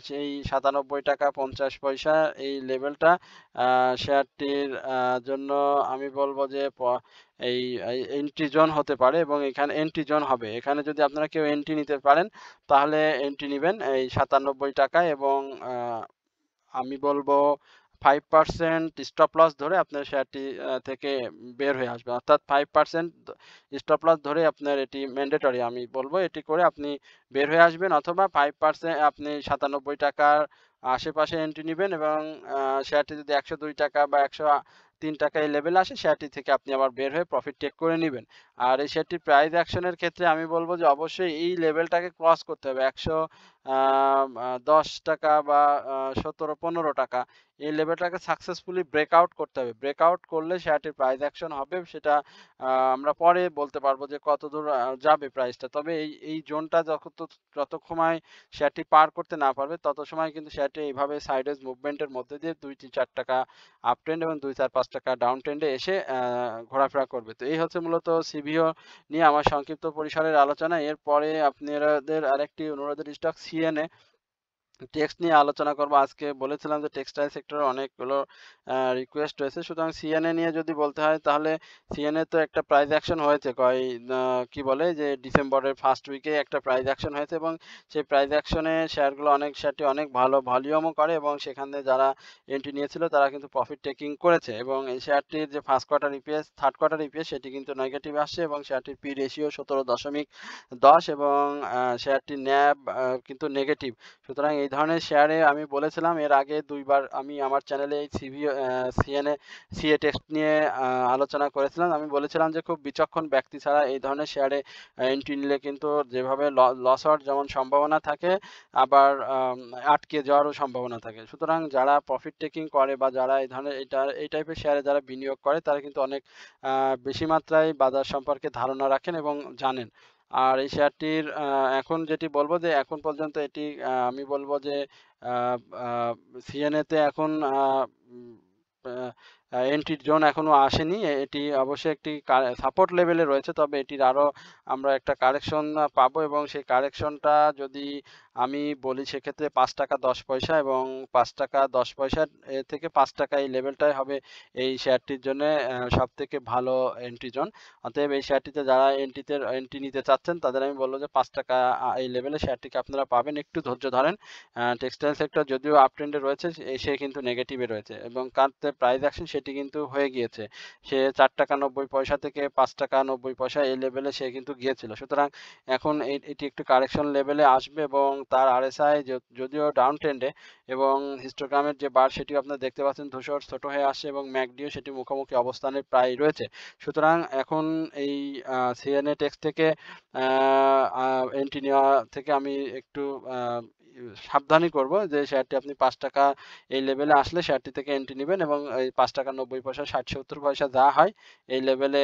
সেই ৳৯৭ টাকা ৫০ পয়সা এই লেভেলটা শেয়ারটির জন্য আমি বলব যে এই এন্ট্রি জোন হতে পারে এবং এখানে এন্ট্রি জোন হবে। এখানে যদি আপনারা কেউ এন্ট্রি নিতে পারেন তাহলে এন্ট্রি নিবেন এই ৳৯৭ টাকায় এবং আমি বলব 5% স্টপ লস ধরে আপনার শেয়ারটি থেকে বের হয়ে আসবেন। অর্থাৎ 5% স্টপ লস ধরে আপনার এটি ম্যান্ডেটরি আমি বলব। এটি করে আপনি বের হয়ে আসবেন অথবা 5% আপনি ৳৯৭ র আশেপাশে এন্ট্রি নিবেন এবং শেয়ারটি যদি ৳১০২ বা ৳১০৩ এই লেভেলে আসে শেয়ারটি থেকে আপনি আবার বের হয়ে প্রফিট টেক করে নিবেন। আর এই শেয়ারটির প্রাইস অ্যাকশন এর ক্ষেত্রে আমি বলব যে অবশ্যই এই লেভেলটাকে ক্রস করতে হবে। ৳১১০ বা ৳১৭-১৫ এই লেভেলটাকে সাকসেসফুলি ব্রেকআউট করতে হবে। ব্রেকআউট করলে শেয়ারটির প্রাইস অ্যাকশন হবে সেটা আমরা পরে বলতে পারবো যে কতদূর যাবে প্রাইসটা। তবে এই জোনটা যত সময় শেয়ারটি পার করতে না পারবে তত সময় কিন্তু শেয়ারটি এইভাবে সাইডওয়েজ মুভমেন্টের মধ্যে দিয়ে ৳২-৩-৪ আপ ট্রেন্ড এবং ৳২-৪-৫ ডাউন ট্রেন্ডে এসে ঘোরাফেরা করবে। তো এই হচ্ছে মূলত সিভিও নিয়ে আমার সংক্ষিপ্ত পরিসরের আলোচনা। এরপরে আপনাদের আরেকটি অনুরোধের স্টক সিএনএ টেক্সট নিয়ে আলোচনা করব। আজকে বলেছিলাম যে টেক্সটাইল সেক্টরে অনেকগুলো রিকোয়েস্ট রয়েছে। সুতরাং সিএনএ নিয়ে যদি বলতে হয় তাহলে সিএনএ তো একটা প্রাইস অ্যাকশন হয়েছে কি বলে যে ডিসেম্বরের ফার্স্ট উইকে একটা প্রাইস অ্যাকশন হয়েছে এবং সেই প্রাইস অ্যাকশনে শেয়ারটি অনেক ভালো ভলিউমও করে এবং সেখানে যারা এন্ট্রি নিয়েছিল তারা কিন্তু প্রফিট টেকিং করেছে এবং এই শেয়ারটির যে first quarter EPS, third quarter EPS সেটি কিন্তু নেগেটিভ আসছে এবং শেয়ারটির পি রেশিও 17.10 এবং শেয়ারটির ন্যাব কিন্তু নেগেটিভ। সুতরাং এই ধরনের শেয়ারে আমি বলেছিলাম এর আগে ২ বার আমি আমার চ্যানেলে এই সিএ টেক্সট নিয়ে আলোচনা করেছিলাম। আমি বলেছিলাম যে খুব বিচক্ষণ ব্যক্তি ছাড়া এই ধরনের শেয়ারে এন্ট্রি নিলে কিন্তু যেভাবে লস হওয়ার যেমন সম্ভাবনা থাকে আবার আটকে যাওয়ারও সম্ভাবনা থাকে। সুতরাং যারা প্রফিট টেকিং করে বা যারা এই টাইপের শেয়ারে যারা বিনিয়োগ করে তারা কিন্তু অনেক বেশি মাত্রায় বাজার সম্পর্কে ধারণা রাখেন এবং জানেন। আর এই শেয়ারটির এখন যেটি বলব যে এখন পর্যন্ত এটি আমি বলব যে আ আ সিএনএ তে এখন উম আ এন্ট্রির জোন এখনো আসেনি। এটি অবশ্যই একটি সাপোর্ট লেভেলে রয়েছে। তবে এটির আরো আমরা একটা কারেকশন পাবো এবং সেই কারেকশনটা যদি আমি বলি সেক্ষেত্রে ৳৫.১০ এবং ৳৫.১০ থেকে ৳৫ এই লেভেলটাই হবে এই শেয়ারটির জন্যে সবথেকে ভালো এন্ট্রি জোন। অতএব এই শেয়ারটিতে যারা এন্ট্রি নিতে চাচ্ছেন তাদের আমি বলব যে ৳৫ এই লেভেলে শেয়ারটিকে আপনারা পাবেন। একটু ধৈর্য ধরেন। টেক্সটাইল সেক্টর যদিও আপ ট্রেন্ডে রয়েছে সে কিন্তু নেগেটিভে রয়েছে এবং তার যে প্রাইস অ্যাকশন সেটি কিন্তু হয়ে গিয়েছে। সে ৳৪.৯০ থেকে ৳৫.৯০ এই লেভেলে সে কিন্তু গিয়েছিল। সুতরাং এখন এটি একটু কারেকশন লেভেলে আসবে এবং তার আরএসআই যদিও ডাউন ট্রেন্ডে এবং হিস্টোগ্রামের যে বার সেটিও আপনারা দেখতে পাচ্ছেন ধূসর ছোট হয়ে আসছে এবং ম্যাকডিও সেটি মুখোমুখি অবস্থানে প্রায় রয়েছে। সুতরাং এখন এই সিএনএ টেক্সট থেকে আ আ এন্ট্রি নেওয়া থেকে আমি একটু আ সাবধানী করব যে শেয়ারটি আপনি ৳৫ এই লেভেলে আসলে শেয়ারটি থেকে এন্ট্রি নিবেন এবং এই ৳৫.৯০ ৳৬০-৭০ যা হয় এই লেভেলে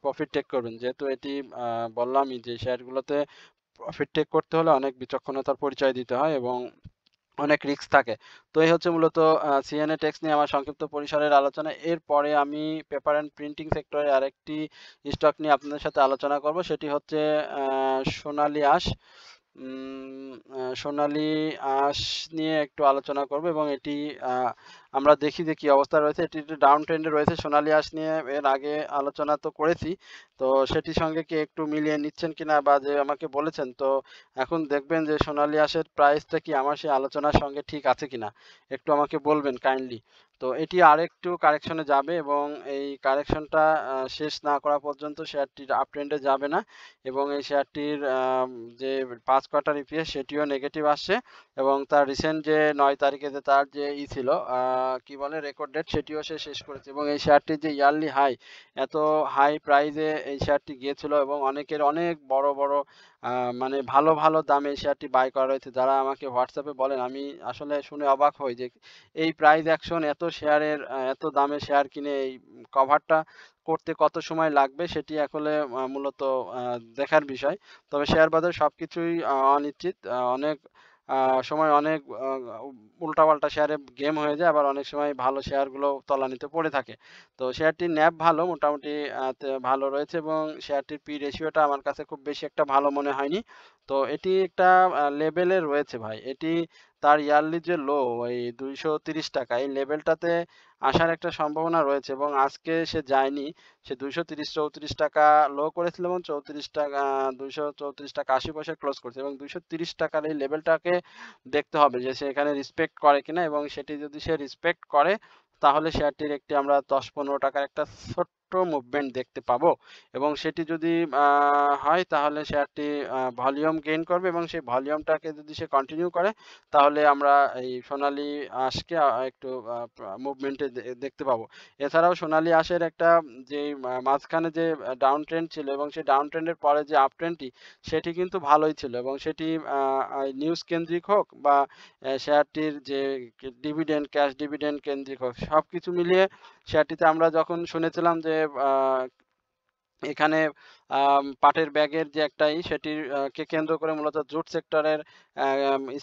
প্রফিট টেক করবেন। যেহেতু এটি বললামই যে শেয়ারগুলোতে প্রফিট টেক করতে হলে অনেক বিচক্ষণতার পরিচয় দিতে হয় এবং অনেক রিস্ক থাকে। তো এই হচ্ছে মূলত সিএনএ টেক্স নিয়ে আমার সংক্ষিপ্ত পরিসরের আলোচনা। এরপরে আমি পেপার অ্যান্ড প্রিন্টিং সেক্টরে আরেকটি স্টক নিয়ে আপনাদের সাথে আলোচনা করব। সেটি হচ্ছে আ সোনালী আঁশ। সোনালী আঁশ নিয়ে একটু আলোচনা করব এবং এটি আ আমরা দেখি যে কি অবস্থায় রয়েছে। এটি একটু ডাউন ট্রেন্ডে রয়েছে। সোনালী আঁশ নিয়ে এর আগে আলোচনা তো করেছি। তো সেটির সঙ্গে কি একটু মিলিয়ে নিচ্ছেন কিনা বা যে আমাকে বলেছেন। তো এখন দেখবেন যে সোনালী আঁশের প্রাইসটা কি আমার সেই আলোচনার সঙ্গে ঠিক আছে কিনা। একটু আমাকে বলবেন কাইন্ডলি। তো এটি আরেকটু কারেকশনে যাবে এবং এই কারেকশনটা শেষ না করা পর্যন্ত শেয়ারটি আপ ট্রেন্ডে যাবে না এবং এই শেয়ারটির যে ৫ কোয়ার্টার ইপিএস সেটিও নেগেটিভ আসছে এবং তার রিসেন্ট যে ৯ তারিখে যে তার যে ছিল কি বলে রেকর্ড ডেট সেটিও সে শেষ করেছে এবং এই শেয়ারটির যে ইয়ারলি হাই এত হাই প্রাইসে এই শেয়ারটি গিয়েছিল এবং অনেকের অনেক বড়, বড় মানে ভালো, ভালো দামে এই শেয়ারটি বাই করা রয়েছে। যারা আমাকে হোয়াটসঅ্যাপে বলেন আমি আসলে শুনে অবাক হই যে এই প্রাইস অ্যাকশন এত শেয়ারের এত দামে শেয়ার কিনে এই কভারটা করতে কত সময় লাগবে সেটি আসলে মূলত দেখার বিষয়। তবে শেয়ার বাজারে সবকিছুই অনিশ্চিত। অনেক আ সময় অনেক উল্টাপাল্টা শেয়ারে গেম হয়ে যায়। আবার অনেক সময় ভালো শেয়ারগুলো তলানিতে পড়ে থাকে। তো শেয়ারটির ন্যাভ ভালো মোটামুটি ভালো রয়েছে এবং শেয়ারটির পি রেশিওটা আমার কাছে খুব বেশি একটা ভালো মনে হয়নি। তো এটি একটা লেভেলে রয়েছে ভাই। এটি তার ইয়ারলি যে লো ওই ৳২৩০ এই লেভেলটাতে আসার একটা সম্ভাবনা রয়েছে এবং আজকে সে যায়নি। সে ৳২৩০-৩৪ লো করেছিল এবং ৳২34.৮০ ক্লোজ করছে এবং ৳২৩০ এই লেভেলটাকে দেখতে হবে যে সে এখানে রেসপেক্ট করে কিনা এবং সেটি যদি সে রেসপেক্ট করে তাহলে শেয়ারটির একটি আমরা ৳১০-১৫ একটা ছোট্ট মুভমেন্ট দেখতে পাবো এবং সেটি যদি হয় তাহলে শেয়ারটি ভলিউম গেইন করবে এবং সেই ভলিউমটাকে যদি সে কন্টিনিউ করে তাহলে আমরা এই সোনালী আঁশকে একটু মুভমেন্টে দেখতে পাবো। এছাড়াও সোনালী আঁশের একটা যে মাঝখানে যে ডাউন ট্রেন্ড ছিল এবং সেই ডাউন ট্রেন্ডের পরে যে আপ ট্রেন্ডটি সেটি কিন্তু ভালোই ছিল এবং সেটি নিউজ কেন্দ্রিক হোক বা শেয়ারটির যে ডিভিডেন্ড, ক্যাশ ডিভিডেন্ড কেন্দ্রিক হোক সবকিছু মিলিয়ে শেয়ারটিতে আমরা যখন শুনেছিলাম যে আ এখানে পাটের ব্যাগের যে একটা সেটির কে কেন্দ্র করে মূলত জুট সেক্টরের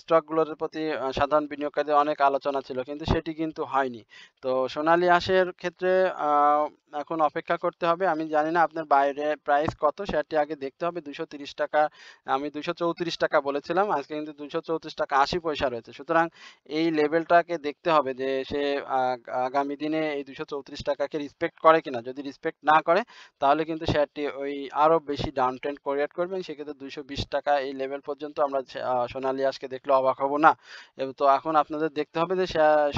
স্টকগুলোর প্রতি সাধারণ বিনিয়োগকারীদের অনেক আলোচনা ছিল। কিন্তু সেটি কিন্তু হয়নি। তো সোনালী আঁশের ক্ষেত্রে আ এখন অপেক্ষা করতে হবে। আমি জানি না আপনার বাইরে প্রাইস কত? শেয়ারটি আগে দেখতে হবে। ৳২৩০ আমি ৳২৩৪ বলেছিলাম। আজকে কিন্তু ৳২34.৮০ রয়েছে। সুতরাং এই লেভেলটাকে দেখতে হবে যে সে আ আগামী দিনে এই ৳২34 কে রেসপেক্ট করে কিনা? যদি রেসপেক্ট না করে তাহলে কিন্তু শেয়ারটি ওই আরো বেশি ডাউন ট্রেন্ড ক্রিয়েট করবে। সেক্ষেত্রে ৳২২০ এই লেভেল পর্যন্ত আমরা সোনালী আঁশকে দেখলে অবাক হব না। তো এখন আপনাদের দেখতে হবে যে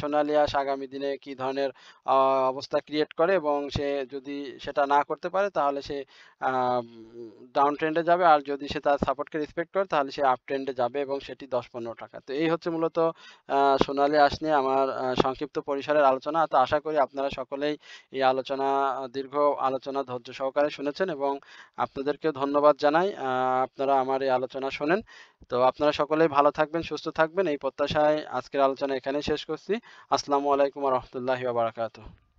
সোনালী আঁশ আগামী দিনে কি ধরনের আ অবস্থা ক্রিয়েট করে এবং সে যদি সেটা না করতে পারে তাহলে সে আম ডাউন ট্রেন্ডে যাবে। আর যদি সে তার সাপোর্টকে রেসপেক্ট করে তাহলে সে আপ ট্রেন্ডে যাবে এবং সেটি ৳১০-১৫। তো এই হচ্ছে মূলত সোনালী আঁশ নিয়ে আমার সংক্ষিপ্ত পরিসরের আলোচনা। তো আশা করি আপনারা সকলেই এই আলোচনা দীর্ঘ আলোচনা ধৈর্য সহকারে শুনেছেন এবং আপনাদেরকেও ধন্যবাদ জানাই। আপনারা আমার এই আলোচনা শোনেন। তো আপনারা সকলেই ভালো থাকবেন, সুস্থ থাকবেন এই প্রত্যাশায় আজকের আলোচনা এখানেই শেষ করছি। আসসালামু আলাইকুম ওয়া রাহমাতুল্লাহি ওয়া বারাকাতুহু।